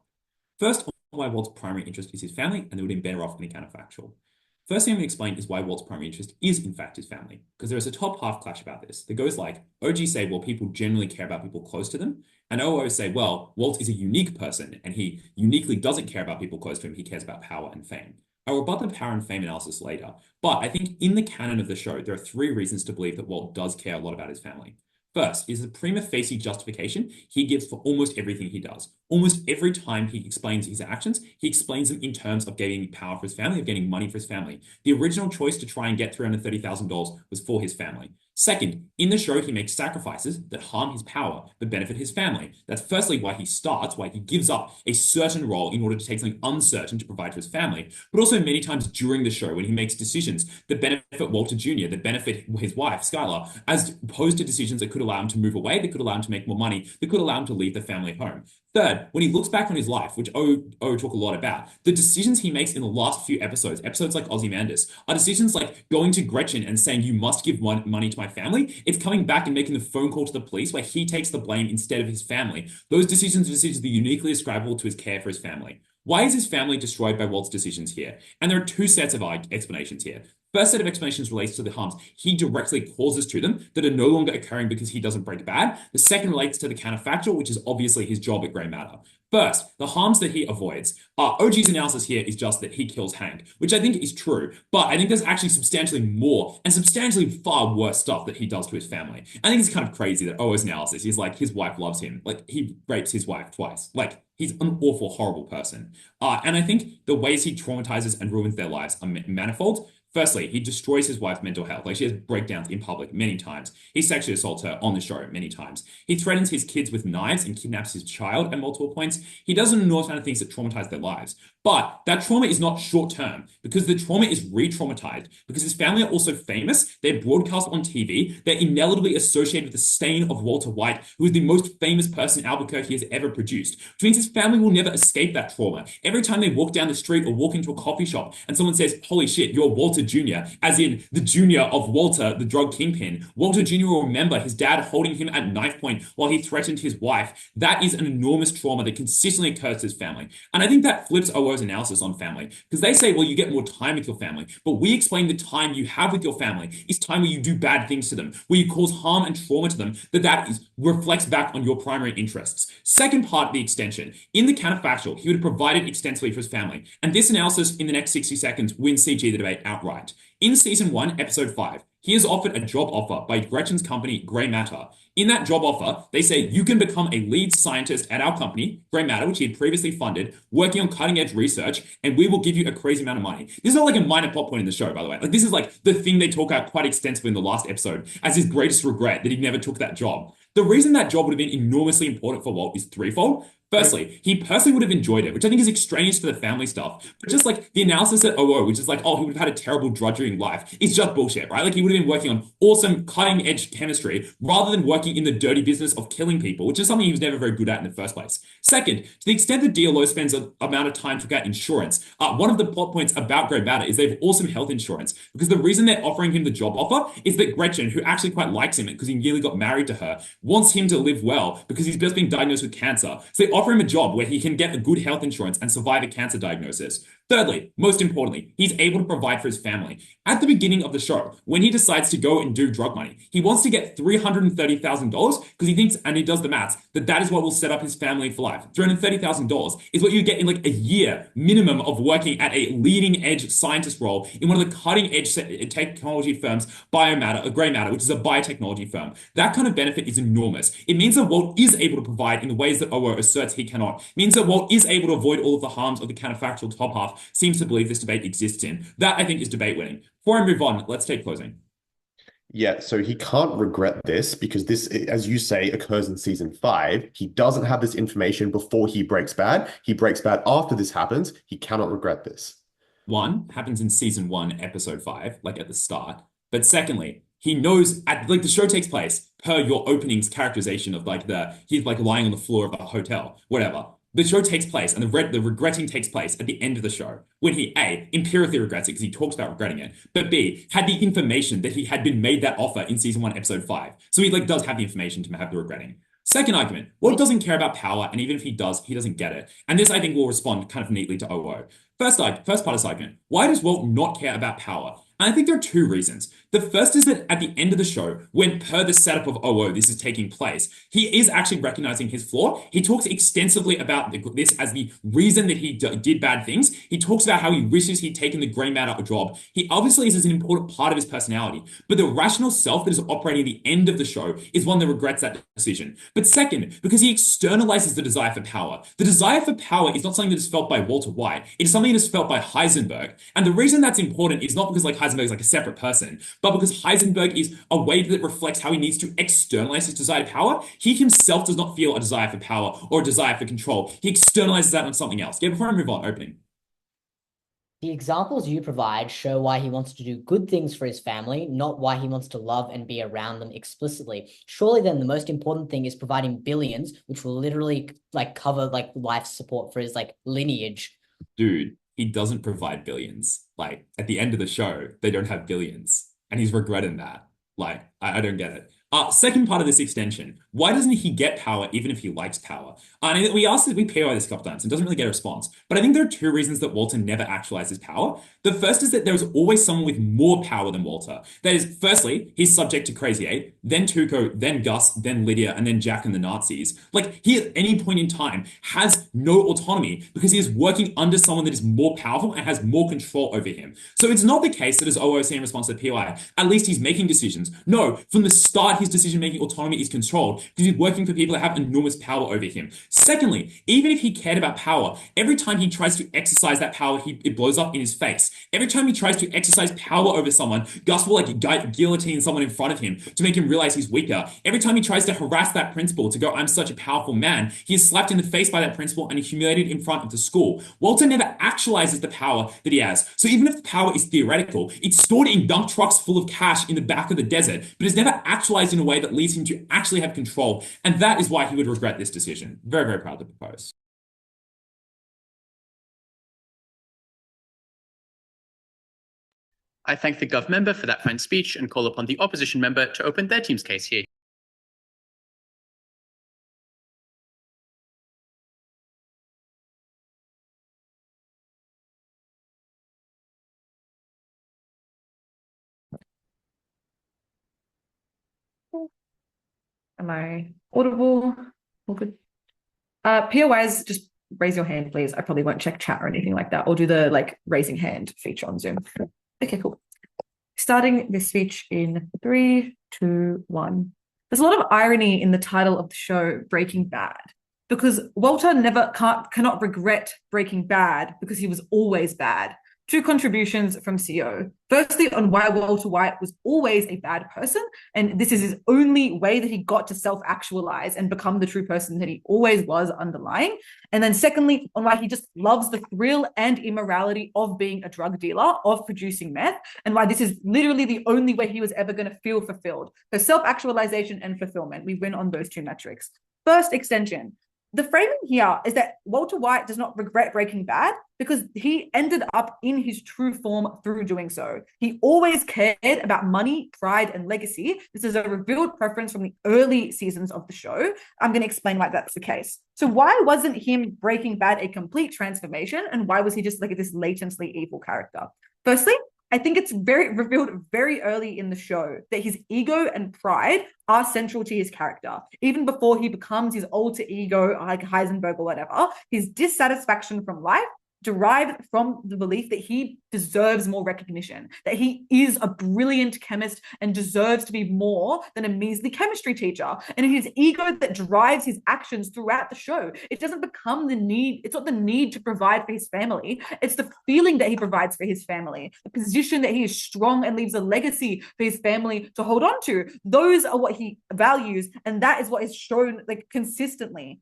First, why Walt's primary interest is his family, and they would have been better off in the counterfactual. First thing I'm going to explain is why Walt's primary interest is, in fact, his family. Because there is a top half clash about this that goes like, OG say, well, people generally care about people close to them. And OO say, well, Walt is a unique person, and he uniquely doesn't care about people close to him. He cares about power and fame. I'll rebut the power and fame analysis later. But I think in the canon of the show, there are 3 reasons to believe that Walt does care a lot about his family. First is the prima facie justification he gives for almost everything he does. Almost every time he explains his actions, he explains them in terms of getting power for his family, of getting money for his family. The original choice to try and get $330,000 was for his family. Second, in the show, he makes sacrifices that harm his power but benefit his family. That's firstly why he gives up a certain role in order to take something uncertain to provide for his family, but also many times during the show when he makes decisions that benefit Walter Jr., that benefit his wife, Skylar, as opposed to decisions that could allow him to move away, that could allow him to make more money, that could allow him to leave the family home. Third, when he looks back on his life, which O talk a lot about, the decisions he makes in the last few episodes like Ozymandias, are decisions like going to Gretchen and saying, you must give money to my family. It's coming back and making the phone call to the police where he takes the blame instead of his family. Those decisions are decisions that are uniquely ascribable to his care for his family. Why is his family destroyed by Walt's decisions here? And there are two sets of explanations here. First set of explanations relates to the harms he directly causes to them that are no longer occurring because he doesn't break bad. The second relates to the counterfactual, which is obviously his job at Grey Matter. First, the harms that he avoids. OG's analysis here is just that he kills Hank, which I think is true, but I think there's actually substantially more and substantially far worse stuff that he does to his family. I think it's kind of crazy that OO's analysis is like his wife loves him. Like he rapes his wife twice. Like he's an awful, horrible person. And I think the ways he traumatizes and ruins their lives are manifold. Firstly, he destroys his wife's mental health. Like she has breakdowns in public many times. He sexually assaults her on the show many times. He threatens his kids with knives and kidnaps his child at multiple points. He does an enormous amount of things that traumatize their lives. But that trauma is not short term because the trauma is re-traumatized because his family are also famous. They're broadcast on TV. They're inevitably associated with the stain of Walter White, who is the most famous person Albuquerque has ever produced, which means his family will never escape that trauma. Every time they walk down the street or walk into a coffee shop and someone says, holy shit, you're Walter Jr., as in the junior of Walter, the drug kingpin, Walter Jr. will remember his dad holding him at knife point while he threatened his wife. That is an enormous trauma that consistently occurs to his family. And I think that flips OO's analysis on family because they say, well, you get more time with your family, but we explain the time you have with your family is time where you do bad things to them, where you cause harm and trauma to them, that reflects back on your primary interests. Second part, the extension. In the counterfactual, he would have provided extensively for his family. And this analysis in the next 60 seconds wins CG the debate outright. In season 1, episode 5, he is offered a job offer by Gretchen's company, Grey Matter. In that job offer, they say you can become a lead scientist at our company, Grey Matter, which he had previously funded, working on cutting edge research, and we will give you a crazy amount of money. This is not like a minor plot point in the show, by the way. Like this is like the thing they talk about quite extensively in the last episode as his greatest regret that he never took that job. The reason that job would have been enormously important for Walt is threefold. Firstly, he personally would have enjoyed it, which I think is extraneous to the family stuff. But just like the analysis at OO, which is like, oh, he would have had a terrible drudging life, is just bullshit, right? Like he would have been working on awesome cutting edge chemistry rather than working in the dirty business of killing people, which is something he was never very good at in the first place. Second, to the extent that DLO spends an amount of time to get insurance, one of the plot points about Grey Matter is they have awesome health insurance because the reason they're offering him the job offer is that Gretchen, who actually quite likes him because he nearly got married to her, wants him to live well because he's just been diagnosed with cancer. So they offer him a job where he can get a good health insurance and survive a cancer diagnosis. Thirdly, most importantly, he's able to provide for his family. At the beginning of the show, when he decides to go and do drug money, he wants to get $330,000 because he thinks, and he does the maths, that is what will set up his family for life. $330,000 is what you get in like a year minimum of working at a leading edge scientist role in one of the cutting edge technology firms, Grey Matter, which is a biotechnology firm. That kind of benefit is enormous. It means that Walt is able to provide in the ways that OO asserts he cannot. It means that Walt is able to avoid all of the harms of the counterfactual top half seems to believe this debate exists in. That, I think, is debate winning. Before I move on, let's take closing. Yeah, so he can't regret this because this, as you say, occurs in season 5. He doesn't have this information before he breaks bad. He breaks bad after this happens. He cannot regret this. One, happens in season 1, episode 5, like at the start. But secondly, he knows the show takes place per your opening's characterization of he's like lying on the floor of a hotel, whatever. The show takes place and the regretting takes place at the end of the show when he, A, empirically regrets it because he talks about regretting it, but B, had the information that he had been made that offer in season 1, episode 5. So he does have the information to have the regretting. Second argument, Walt doesn't care about power, and even if he does, he doesn't get it. And this, I think, will respond kind of neatly to OO. First part of this argument, why does Walt not care about power? And I think there are two reasons. The first is that at the end of the show, when per the setup of OO this is taking place, he is actually recognizing his flaw. He talks extensively about this as the reason that he did bad things. He talks about how he wishes he'd taken the Grey Matter job. He obviously is an important part of his personality, but the rational self that is operating at the end of the show is one that regrets that decision. But second, because he externalizes the desire for power. The desire for power is not something that is felt by Walter White. It is something that is felt by Heisenberg. And the reason that's important is not because Heisenberg is like a separate person, but because Heisenberg is a way that reflects how he needs to externalize his desire to power, he himself does not feel a desire for power or a desire for control. He externalizes that on something else. Yeah, before I move on, opening. The examples you provide show why he wants to do good things for his family, not why he wants to love and be around them explicitly. Surely then the most important thing is providing billions, which will literally like cover like life support for his like lineage. Dude, he doesn't provide billions. Like at the end of the show, they don't have billions. And he's regretting that. Like, I don't get it. Second part of this extension, why doesn't he get power even if he likes power? And we POI this a couple times and doesn't really get a response. But I think there are two reasons that Walter never actualizes power. The first is that there's always someone with more power than Walter. That is, firstly, he's subject to Crazy 8, then Tuco, then Gus, then Lydia, and then Jack and the Nazis. Like, he at any point in time has no autonomy because he is working under someone that is more powerful and has more control over him. So it's not the case that as OOC in response to POI, at least he's making decisions. No, from the start, his decision-making autonomy is controlled because he's working for people that have enormous power over him. Secondly, even if he cared about power, every time he tries to exercise that power, it blows up in his face. Every time he tries to exercise power over someone, Gus will like guillotine someone in front of him to make him realize he's weaker. Every time he tries to harass that principal to go, I'm such a powerful man, he is slapped in the face by that principal and humiliated in front of the school. Walter never actualizes the power that he has. So even if the power is theoretical, it's stored in dump trucks full of cash in the back of the desert, but is never actualized in a way that leads him to actually have control. And that is why he would regret this decision. Very, very proud to propose. I thank the Gov member for that fine speech and call upon the opposition member to open their team's case here. Am I audible? All good. POIs, just raise your hand, please. I probably won't check chat or anything like that, or do the like raising hand feature on Zoom. Okay, cool. Starting this speech in 3, 2, 1. There's a lot of irony in the title of the show, Breaking Bad, because Walter cannot regret Breaking Bad because he was always bad. Two contributions from CO. Firstly, on why Walter White was always a bad person, and this is his only way that he got to self-actualize and become the true person that he always was underlying. And then secondly, on why he just loves the thrill and immorality of being a drug dealer, of producing meth, and why this is literally the only way he was ever going to feel fulfilled. So self-actualization and fulfillment, we win on those two metrics. First extension. The framing here is that Walter White does not regret Breaking Bad because he ended up in his true form through doing so. He always cared about money, pride, and legacy. This is a revealed preference from the early seasons of the show. I'm going to explain why that's the case. So why wasn't him Breaking Bad a complete transformation? And why was he just like this latently evil character? Firstly, I think it's revealed very early in the show that his ego and pride are central to his character. Even before he becomes his alter ego, like Heisenberg or whatever, his dissatisfaction from life derived from the belief that he deserves more recognition, that he is a brilliant chemist and deserves to be more than a measly chemistry teacher. And his ego that drives his actions throughout the show. It doesn't become the need, it's not the need to provide for his family, it's the feeling that he provides for his family, the position that he is strong and leaves a legacy for his family to hold on to. Those are what he values, and that is what is shown like consistently.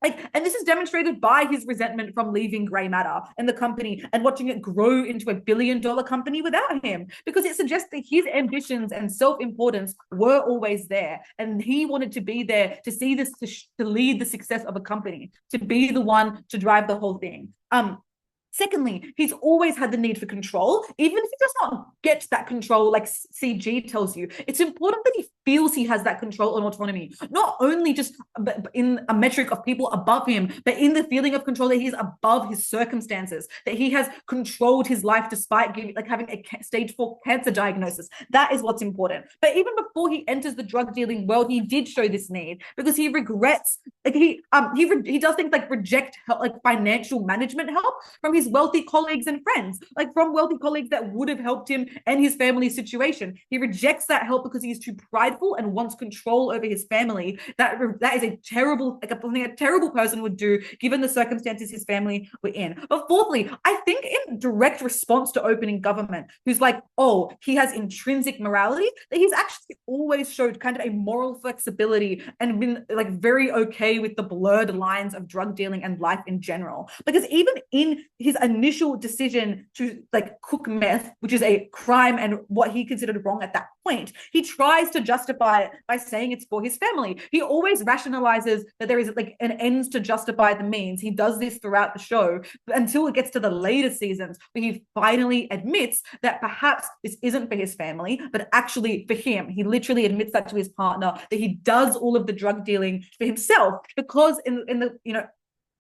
And this is demonstrated by his resentment from leaving Grey Matter and the company and watching it grow into $1 billion company without him, because it suggests that his ambitions and self-importance were always there, and he wanted to be there to see this, to lead the success of a company, to be the one to drive the whole thing. Secondly, he's always had the need for control, even if he does not get that control, like CG tells you. It's important that he feels he has that control and autonomy, not only just in a metric of people above him, but in the feeling of control that he's above his circumstances, that he has controlled his life despite having a stage 4 cancer diagnosis. That is what's important. But even before he enters the drug dealing world, he did show this need because he regrets, he does things like reject help, like financial management help from his wealthy colleagues and friends, like from wealthy colleagues that would have helped him and his family's situation. He rejects that help because he's too prideful and wants control over his family. That is a terrible, like a terrible person would do given the circumstances his family were in. But fourthly, I think in direct response to opening government, who's like, oh, he has intrinsic morality, that he's actually always showed kind of a moral flexibility and been like very okay with the blurred lines of drug dealing and life in general. Because even in his initial decision to like cook meth, which is a crime and what he considered wrong at that point, he tries to justify it by saying it's for his family. He always rationalizes that there is like an ends to justify the means. He does this throughout the show until it gets to the later seasons where he finally admits that perhaps this isn't for his family, but actually for him. He literally admits that to his partner, that he does all of the drug dealing for himself because in the, you know,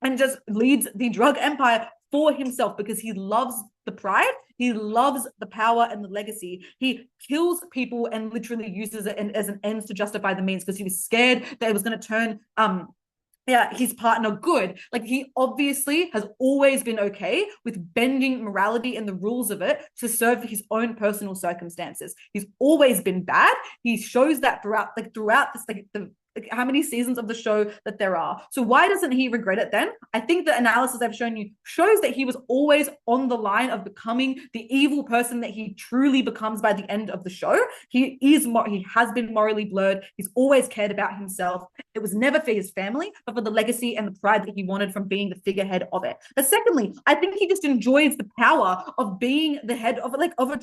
and just leads the drug empire for himself because he loves the pride, he loves the power and the legacy. He kills people and literally uses it as an ends to justify the means because he was scared that it was going to turn his partner good. Like he obviously has always been okay with bending morality and the rules of it to serve his own personal circumstances. He's always been bad. He shows that throughout this, like how many seasons of the show that there are. So why doesn't he regret it then? I think the analysis I've shown you shows that he was always on the line of becoming the evil person that he truly becomes by the end of the show. He has been morally blurred. He's always cared about himself. It was never for his family, but for the legacy and the pride that he wanted from being the figurehead of it. But secondly, I think he just enjoys the power of being the head of a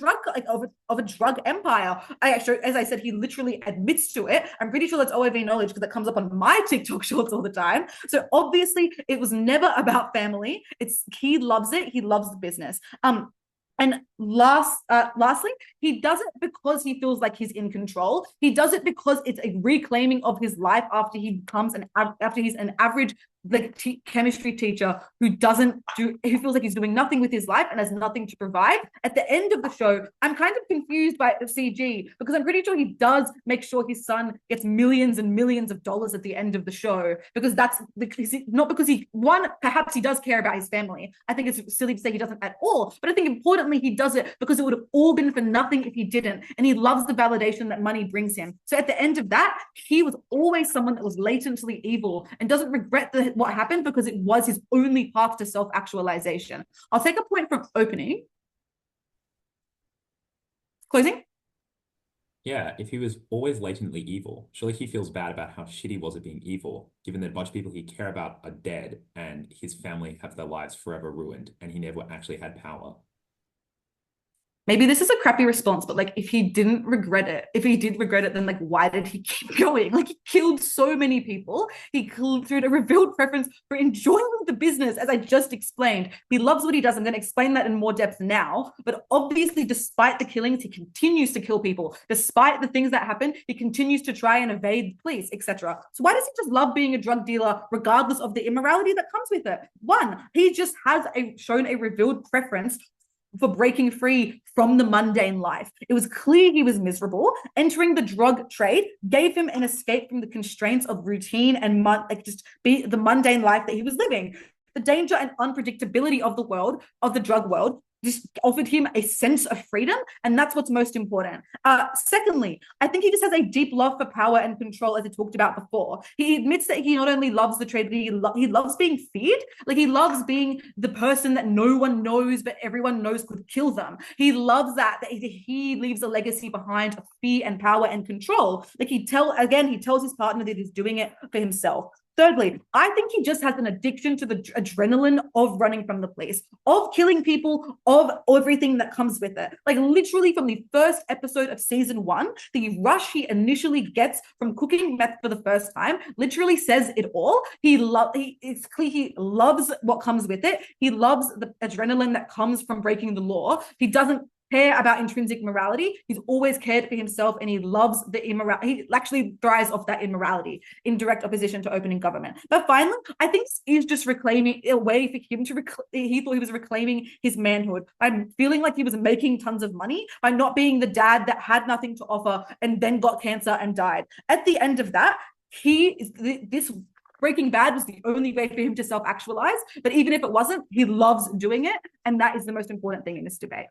drug empire. As I said, he literally admits to it. I'm pretty sure that's OAV knowledge because it comes up on my TikTok shorts all the time. So obviously it was never about family. He loves it. He loves the business. And lastly, he does it because he feels like he's in control. He does it because it's a reclaiming of his life after he's an average chemistry teacher who feels like he's doing nothing with his life and has nothing to provide. At the end of the show, I'm kind of confused by CG because I'm pretty sure he does make sure his son gets millions and millions of dollars at the end of the show because that's not because perhaps he does care about his family. I think it's silly to say he doesn't at all, but I think importantly he does it because it would have all been for nothing if he didn't, and he loves the validation that money brings him. So at the end of that, he was always someone that was latently evil and doesn't regret what happened because it was his only path to self-actualization. I'll take a point from opening. Closing? Yeah, if he was always latently evil, surely he feels bad about how shit he was at being evil, given that a bunch of people he care about are dead and his family have their lives forever ruined and he never actually had power. Maybe this is a crappy response, but like if he did regret it, then like why did he keep going? Like he killed so many people. He killed through a revealed preference for enjoying the business, as I just explained. He loves what he does. I'm going to explain that in more depth now. But obviously, despite the killings, he continues to kill people. Despite the things that happen, he continues to try and evade the police, etc. So why does he just love being a drug dealer, regardless of the immorality that comes with it? One, he just has shown a revealed preference for breaking free from the mundane life. It was clear he was miserable. Entering the drug trade gave him an escape from the constraints of routine and the mundane life that he was living. The danger and unpredictability of the drug world, just offered him a sense of freedom, and that's what's most important. Secondly, I think he just has a deep love for power and control, as I talked about before. He admits that he not only loves the trade, but he loves being feared. Like he loves being the person that no one knows, but everyone knows could kill them. He loves that he leaves a legacy behind of fear and power and control. Like he tells his partner that he's doing it for himself. Thirdly, I think he just has an addiction to the adrenaline of running from the police, of killing people, of everything that comes with it. Like literally from the first episode of season 1, the rush he initially gets from cooking meth for the first time literally says it all. It's clear he loves what comes with it. He loves the adrenaline that comes from breaking the law. He doesn't care about intrinsic morality. He's always cared for himself, and he loves the immorality. He actually thrives off that immorality in direct opposition to opening government. But finally, I think he's just reclaiming a way for him to he thought he was reclaiming his manhood by feeling like he was making tons of money by not being the dad that had nothing to offer and then got cancer and died. At the end of that, this Breaking Bad was the only way for him to self-actualize, but even if it wasn't, he loves doing it, and that is the most important thing in this debate.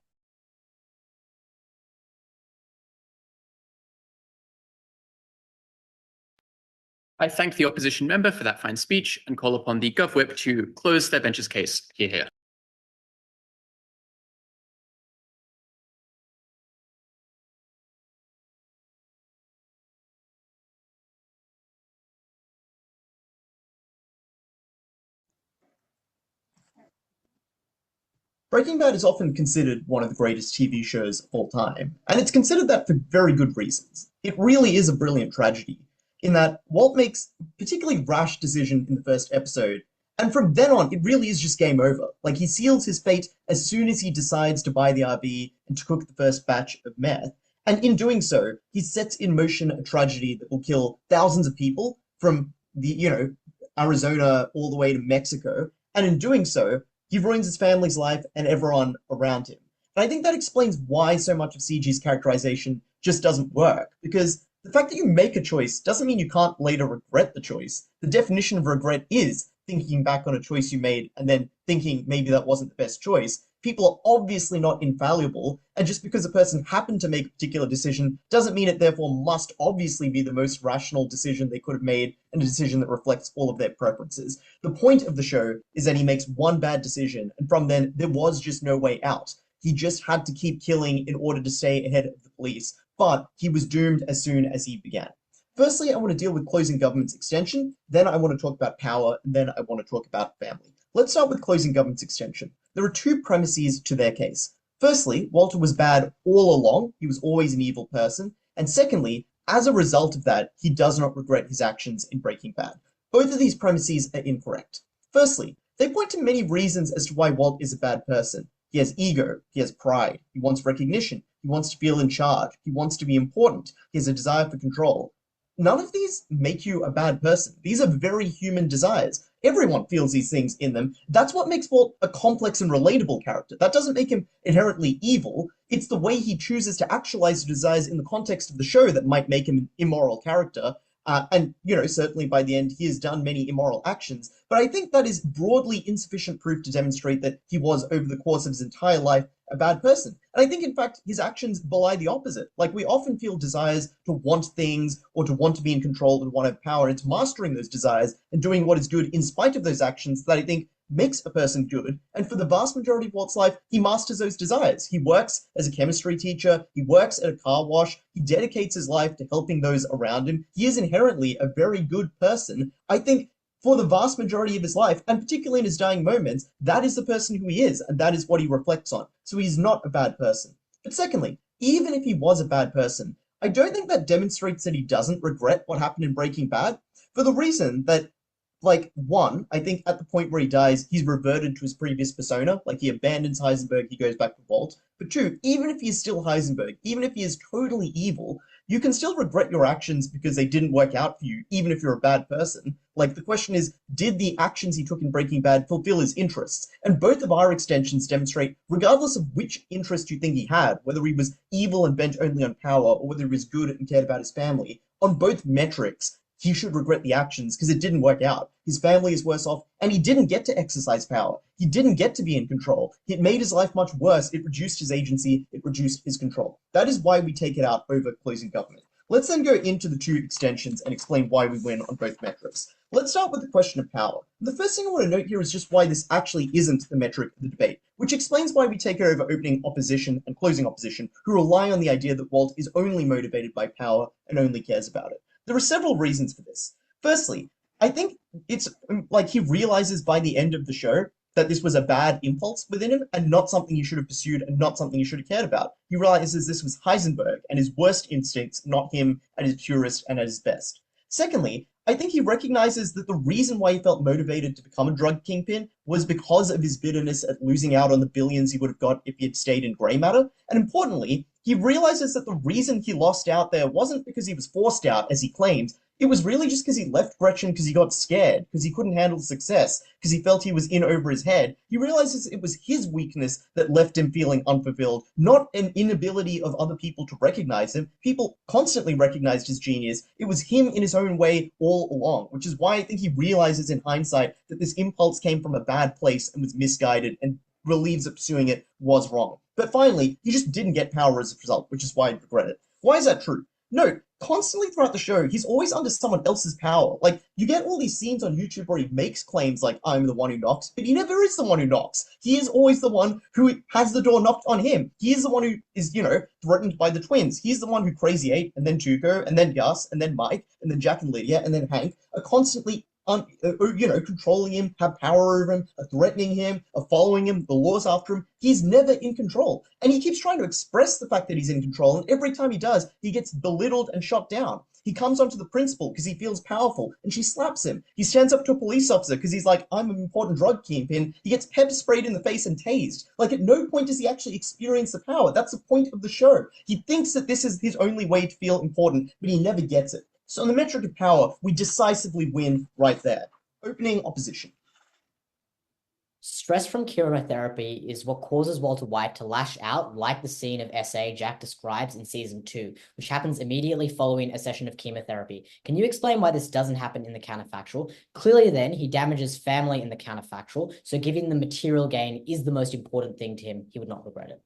I thank the opposition member for that fine speech and call upon the Gov Whip to close their bench's case. Hear, hear. Breaking Bad is often considered one of the greatest TV shows of all time, and it's considered that for very good reasons. It really is a brilliant tragedy, in that Walt makes a particularly rash decision in the first episode, and from then on, it really is just game over. Like, he seals his fate as soon as he decides to buy the RV and to cook the first batch of meth, and in doing so, he sets in motion a tragedy that will kill thousands of people from Arizona all the way to Mexico, and in doing so, he ruins his family's life and everyone around him. And I think that explains why so much of CG's characterization just doesn't work, because the fact that you make a choice doesn't mean you can't later regret the choice. The definition of regret is thinking back on a choice you made and then thinking maybe that wasn't the best choice. People are obviously not infallible, and just because a person happened to make a particular decision doesn't mean it therefore must obviously be the most rational decision they could have made and a decision that reflects all of their preferences. The point of the show is that he makes one bad decision, and from then there was just no way out. He just had to keep killing in order to stay ahead of the police, but he was doomed as soon as he began. Firstly, I want to deal with closing government's extension, then I want to talk about power, and then I want to talk about family. Let's start with closing government's extension. There are two premises to their case. Firstly, Walter was bad all along, he was always an evil person, and secondly, as a result of that, he does not regret his actions in Breaking Bad. Both of these premises are incorrect. Firstly, they point to many reasons as to why Walt is a bad person. He has ego, he has pride, he wants recognition, he wants to feel in charge, he wants to be important, he has a desire for control. None of these make you a bad person. These are very human desires. Everyone feels these things in them. That's what makes Walt a complex and relatable character. That doesn't make him inherently evil. It's the way he chooses to actualize the desires in the context of the show that might make him an immoral character. And certainly by the end, he has done many immoral actions. But I think that is broadly insufficient proof to demonstrate that he was, over the course of his entire life, a bad person. And I think, in fact, his actions belie the opposite. Like, we often feel desires to want things or to want to be in control and want to have power. It's mastering those desires and doing what is good in spite of those actions that I think makes a person good. And for the vast majority of Walt's life, he masters those desires. He works as a chemistry teacher. He works at a car wash. He dedicates his life to helping those around him. He is inherently a very good person. I think for the vast majority of his life, and particularly in his dying moments, that is the person who he is, and that is what he reflects on. So he's not a bad person. But secondly, even if he was a bad person, I don't think that demonstrates that he doesn't regret what happened in Breaking Bad, for the reason that, one, I think at the point where he dies, he's reverted to his previous persona. Like, he abandons Heisenberg, he goes back to Walt. But two, even if he's still Heisenberg, even if he is totally evil, you can still regret your actions because they didn't work out for you, even if you're a bad person. Like, the question is, did the actions he took in Breaking Bad fulfill his interests? And both of our extensions demonstrate, regardless of which interest you think he had, whether he was evil and bent only on power, or whether he was good and cared about his family, on both metrics, he should regret the actions because it didn't work out. His family is worse off, and he didn't get to exercise power. He didn't get to be in control. It made his life much worse. It reduced his agency. It reduced his control. That is why we take it out over closing government. Let's then go into the two extensions and explain why we win on both metrics. Let's start with the question of power. The first thing I want to note here is just why this actually isn't the metric of the debate, which explains why we take it over opening opposition and closing opposition, who rely on the idea that Walt is only motivated by power and only cares about it. There are several reasons for this. Firstly, I think it's like he realizes by the end of the show that this was a bad impulse within him and not something he should have pursued and not something he should have cared about. He realizes this was Heisenberg and his worst instincts, not him at his purest and at his best. Secondly, I think he recognizes that the reason why he felt motivated to become a drug kingpin was because of his bitterness at losing out on the billions he would have got if he had stayed in gray matter. And importantly, he realizes that the reason he lost out there wasn't because he was forced out, as he claims. It was really just because he left Gretchen because he got scared, because he couldn't handle success, because he felt he was in over his head. He realizes it was his weakness that left him feeling unfulfilled, not an inability of other people to recognize him. People constantly recognized his genius. It was him in his own way all along, which is why I think he realizes in hindsight that this impulse came from a bad place and was misguided, and believes that pursuing it was wrong. But finally, he just didn't get power as a result, which is why I regret it. Why is that true? No, constantly throughout the show, he's always under someone else's power. Like, you get all these scenes on YouTube where he makes claims like, I'm the one who knocks, but he never is the one who knocks. He is always the one who has the door knocked on him. He is the one who is, threatened by the twins. He's the one who Crazy 8, and then Tuco, and then Gus, and then Mike, and then Jack and Lydia, and then Hank are constantly controlling him, have power over him, are threatening him, are following him, the law's after him. He's never in control. And he keeps trying to express the fact that he's in control, and every time he does, he gets belittled and shot down. He comes onto the principal because he feels powerful, and she slaps him. He stands up to a police officer because he's like, I'm an important drug kingpin. He gets pepper sprayed in the face and tased. Like, at no point does he actually experience the power. That's the point of the show. He thinks that this is his only way to feel important, but he never gets it. So on the metric of power, we decisively win right there. Opening opposition. Stress from chemotherapy is what causes Walter White to lash out, like the scene of SA Jack describes in season 2, which happens immediately following a session of chemotherapy. Can you explain why this doesn't happen in the counterfactual? Clearly then, he damages family in the counterfactual, so giving the material gain is the most important thing to him. He would not regret it.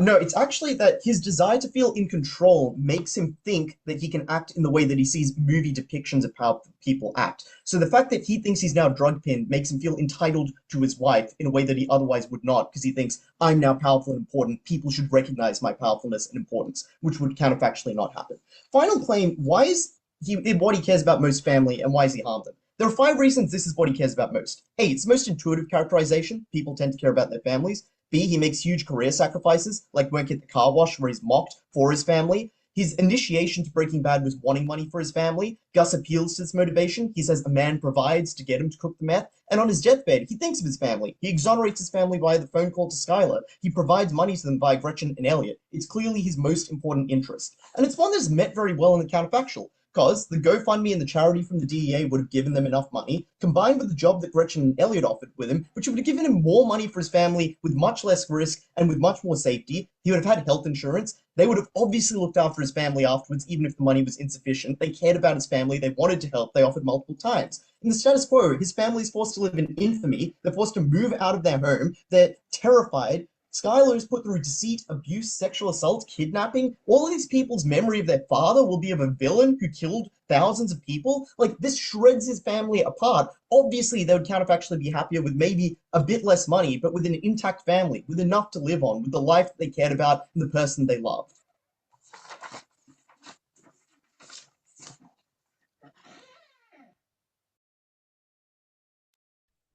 No, it's actually that his desire to feel in control makes him think that he can act in the way that he sees movie depictions of how people act. So the fact that he thinks he's now drug pinned makes him feel entitled to his wife in a way that he otherwise would not, because he thinks, I'm now powerful and important, people should recognize my powerfulness and importance, which would counterfactually not happen. Final claim, why is what he cares about most family, and why is he harmed them? There are 5 reasons this is what he cares about most. A, it's the most intuitive characterization. People tend to care about their families. B, he makes huge career sacrifices, like working at the car wash where he's mocked for his family. His initiation to Breaking Bad was wanting money for his family. Gus appeals to this motivation. He says a man provides to get him to cook the meth. And on his deathbed, he thinks of his family. He exonerates his family via the phone call to Skylar. He provides money to them via Gretchen and Elliot. It's clearly his most important interest. And it's one that's met very well in the counterfactual, because the GoFundMe and the charity from the DEA would have given them enough money, combined with the job that Gretchen and Elliot offered with him, which would have given him more money for his family with much less risk and with much more safety. He would have had health insurance. They would have obviously looked after his family afterwards, even if the money was insufficient. They cared about his family. They wanted to help. They offered multiple times. In the status quo, his family is forced to live in infamy. They're forced to move out of their home. They're terrified. Skylar is put through deceit, abuse, sexual assault, kidnapping. All of these people's memory of their father will be of a villain who killed thousands of people. Like, this shreds his family apart. Obviously, they would counterfactually be happier with maybe a bit less money, but with an intact family, with enough to live on, with the life that they cared about and the person they loved.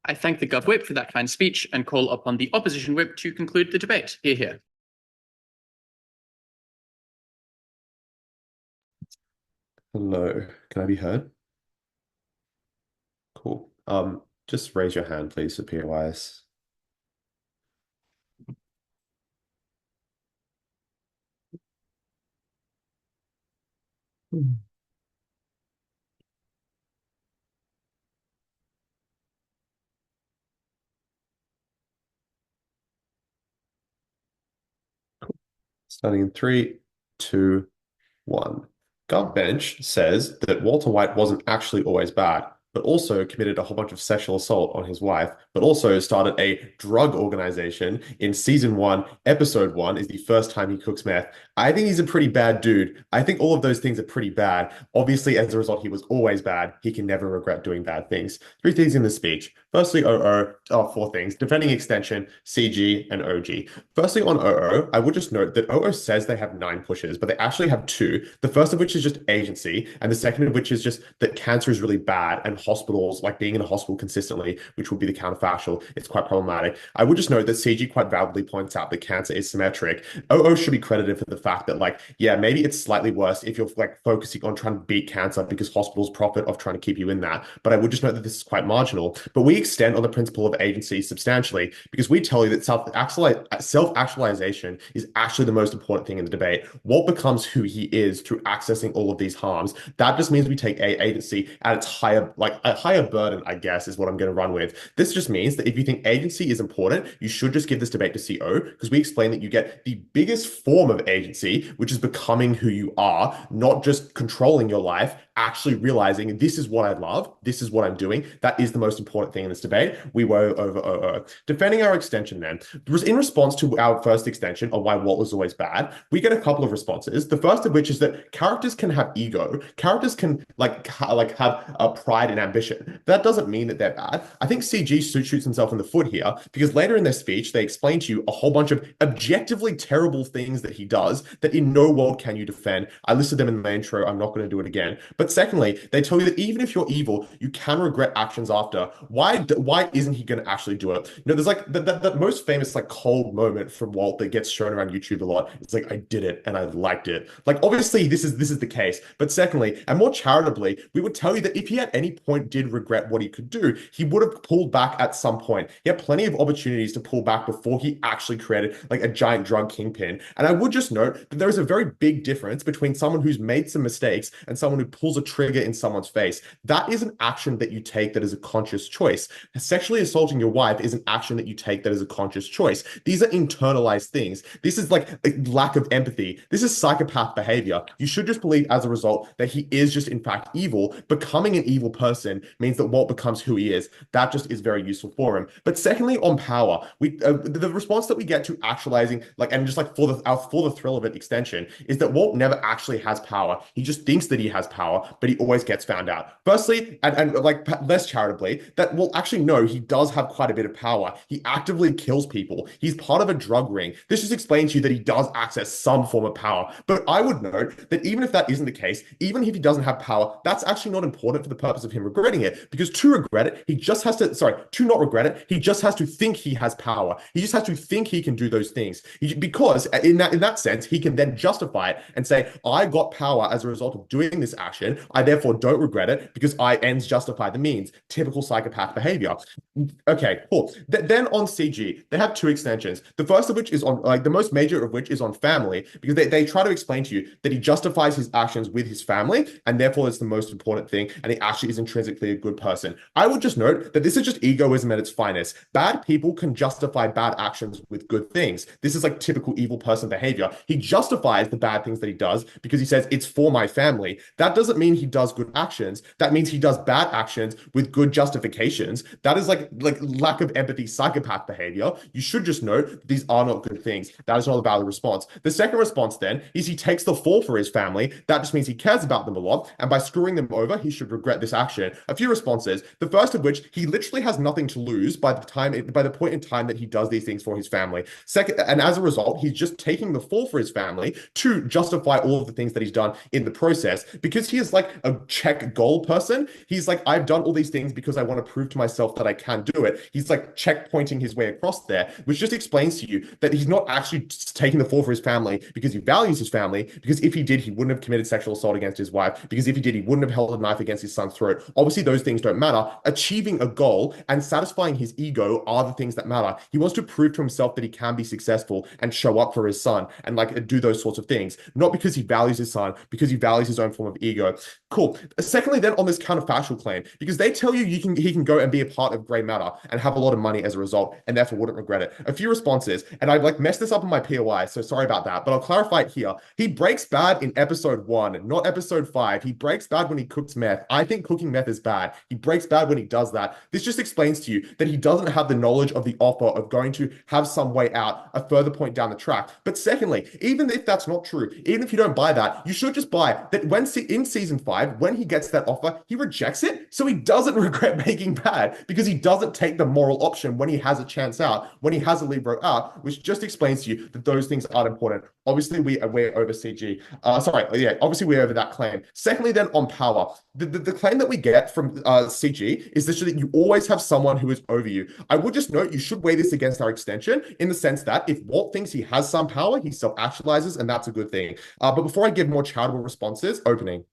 I thank the Gov Whip for that fine speech and call upon the Opposition Whip to conclude the debate. Hear, hear. Hello, can I be heard? Cool. Just raise your hand, please, for POIs. Starting in 3, 2, 1. Bench says that Walter White wasn't actually always bad, but also committed a whole bunch of sexual assault on his wife, but also started a drug organization in season 1, episode 1 is the first time he cooks meth. I think he's a pretty bad dude. I think all of those things are pretty bad. Obviously, as a result, he was always bad. He can never regret doing bad things. 3 things in the speech. Firstly, 4 things. Defending extension, CG, and OG. Firstly, on OO, I would just note that OO says they have 9 pushes, but they actually have 2. The first of which is just agency, and the second of which is just that cancer is really bad, and hospitals, like being in a hospital consistently, which would be the counterfactual, it's quite problematic. I would just note that CG quite validly points out that cancer is symmetric. OO should be credited for the fact that, like, yeah, maybe it's slightly worse if you're like focusing on trying to beat cancer because hospitals profit off trying to keep you in that. But I would just note that this is quite marginal. But we extend on the principle of agency substantially because we tell you that self-actualization is actually the most important thing in the debate. Walt becomes who he is through accessing all of these harms. That just means we take agency at its higher, like a higher burden, I guess, is what I'm going to run with. This just means that if you think agency is important, you should just give this debate to CO, because we explain that you get the biggest form of agency, which is becoming who you are, not just controlling your life, actually realizing this is what I love, this is what I'm doing. That is the most important thing in this debate. We were over. Defending our extension then. In response to our first extension of why Walt was always bad, we get a couple of responses. The first of which is that characters can have ego. Characters can have a pride and ambition. That doesn't mean that they're bad. I think CG shoots himself in the foot here because later in their speech, they explain to you a whole bunch of objectively terrible things that he does that in no world can you defend. I listed them in the intro. I'm not going to do it again. But secondly, they tell you that even if you're evil, you can regret actions after. Why isn't he going to actually do it? You know, there's like that most famous like cold moment from Walt that gets shown around YouTube a lot. It's like, I did it and I liked it. Like, obviously this is the case. But secondly, and more charitably, we would tell you that if he at any point did regret what he could do, he would have pulled back at some point. He had plenty of opportunities to pull back before he actually created like a giant drug kingpin. And I would just note that there is a very big difference between someone who's made some mistakes and someone who pulls a trigger in someone's face. That is an action that you take that is a conscious choice. Sexually assaulting your wife is an action that you take that is a conscious choice. These are internalized things. This is like a lack of empathy. This is psychopath behavior. You should just believe as a result that he is just in fact evil. Becoming an evil person means that Walt becomes who he is. That just is very useful for him. But secondly, on power, the response that we get to actualizing, like, and just like for the thrill of it extension, is that Walt never actually has power. He just thinks that he has power, but he always gets found out. Firstly, and like less charitably, that Walt actually no, he does have quite a bit of power. He actively kills people. He's part of a drug ring. This just explains to you that he does access some form of power. But I would note that even if that isn't the case, even if he doesn't have power, that's actually not important for the purpose of him regretting it, because to regret it, he just has to, to not regret it, he just has to think he has power. He just has to think he can do those things. Because in that sense, he can then justify it and say, I got power as a result of doing this action. I therefore don't regret it because ends justify the means. Typical psychopath behavior. Okay, cool. Then on CG, they have two extensions. The first of which is on, like, the most major of which is on family, because they try to explain to you that he justifies his actions with his family, and therefore it's the most important thing, and he actually is intrinsically a good person. I would just note that this is just egoism at its finest. Bad people can justify bad actions with good things. This is like typical evil person behavior. He justifies the bad things that he does because he says it's for my family. That doesn't mean he does good actions. That means he does bad actions with good justifications. That is like lack of empathy, psychopath behavior. You should just note that these are not good things. That is not a valid response. The second response then is he takes the fall for his family. That just means he cares about them a lot, and by screwing them over, he should regret this action. A few responses. The first of which, he literally has nothing to lose by the point in time that he does these things for his family. Second, and as a result, he's just taking the fall for his family to justify all of the things that he's done in the process, because he is like a check goal person. He's like, I've done all these things because I want to prove to myself that I can do it. He's like checkpointing his way across there, which just explains to you that he's not actually taking the fall for his family because he values his family, because if he did, he wouldn't have committed sexual assault against his wife, because if he did, he wouldn't have held a knife against his son's throat. Obviously, those things don't matter. Achieving a goal and satisfying his ego are the things that matter. He wants to prove to himself that he can be successful and show up for his son and like do those sorts of things, not because he values his son, because he values his own form of ego. Cool. Secondly, then on this counterfactual claim, because they tell you he can go and be a part of grey matter and have a lot of money as a result, and therefore wouldn't regret it. A few responses, and I've like messed this up in my POI, so sorry about that, but I'll clarify it here. He breaks bad in episode 1, not episode 5. He breaks bad when he cooks meth. I think cooking meth is bad. He breaks bad when he does that. This just explains to you that he doesn't have the knowledge of the offer of going to have some way out a further point down the track. But secondly, even if that's not true, even if you don't buy that, you should just buy that when in season 5, when he gets that offer, he rejects it, so he doesn't regret making bad, because he doesn't take the moral option when he has a chance out, when he has a lead row out, which just explains to you that those things aren't important. Obviously, we're over CG. Obviously we're over that claim. Secondly, then on power, the claim that we get from CG is that you always have someone who is over you. I would just note you should weigh this against our extension in the sense that if Walt thinks he has some power, he self-actualizes, and that's a good thing. But before I give more charitable responses, opening.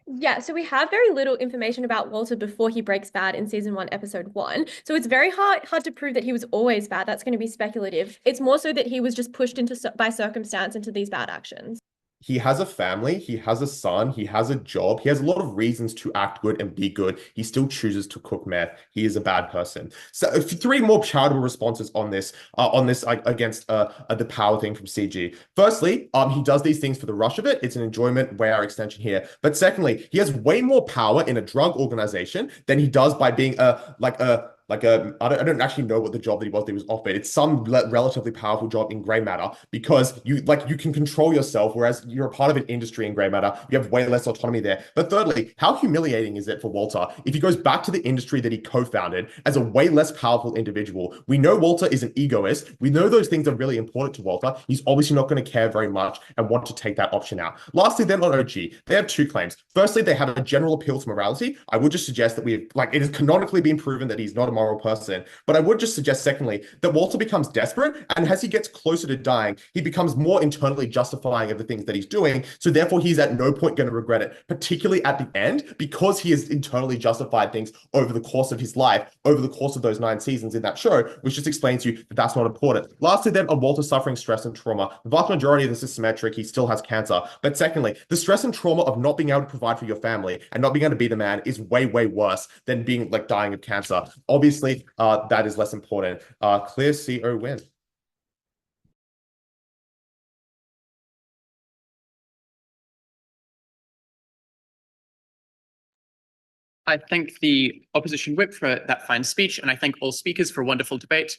Yeah, so we have very little information about Walter before he breaks bad in season 1, episode 1. So it's very hard to prove that he was always bad. That's going to be speculative. It's more so that he was just pushed into by circumstance into these bad actions. He has a family, he has a son, he has a job, he has a lot of reasons to act good and be good. He still chooses to cook meth. He is a bad person. So three more charitable responses on this against the power thing from CG. Firstly, he does these things for the rush of it. It's an enjoyment way our extension here. But secondly, he has way more power in a drug organization than he does by being I don't actually know what the job that he was offered. It's some relatively powerful job in gray matter because you can control yourself, whereas you're a part of an industry in gray matter. You have way less autonomy there. But thirdly, how humiliating is it for Walter if he goes back to the industry that he co-founded as a way less powerful individual? We know Walter is an egoist. We know those things are really important to Walter. He's obviously not going to care very much and want to take that option out. Lastly, then on OG, they have two claims. Firstly, they have a general appeal to morality. I would just suggest that it has canonically been proven that he's not a moral person. But I would just suggest, secondly, that Walter becomes desperate, and as he gets closer to dying, he becomes more internally justifying of the things that he's doing. So therefore, he's at no point going to regret it, particularly at the end, because he has internally justified things over the course of his life, over the course of those 9 seasons in that show, which just explains to you that that's not important. Lastly, then, on Walter suffering stress and trauma, the vast majority of this is symmetric. He still has cancer. But secondly, the stress and trauma of not being able to provide for your family and not being able to be the man is way, way worse than being dying of cancer. Obviously, that is less important. Clear CO win. I thank the opposition whip for that fine speech, and I thank all speakers for a wonderful debate.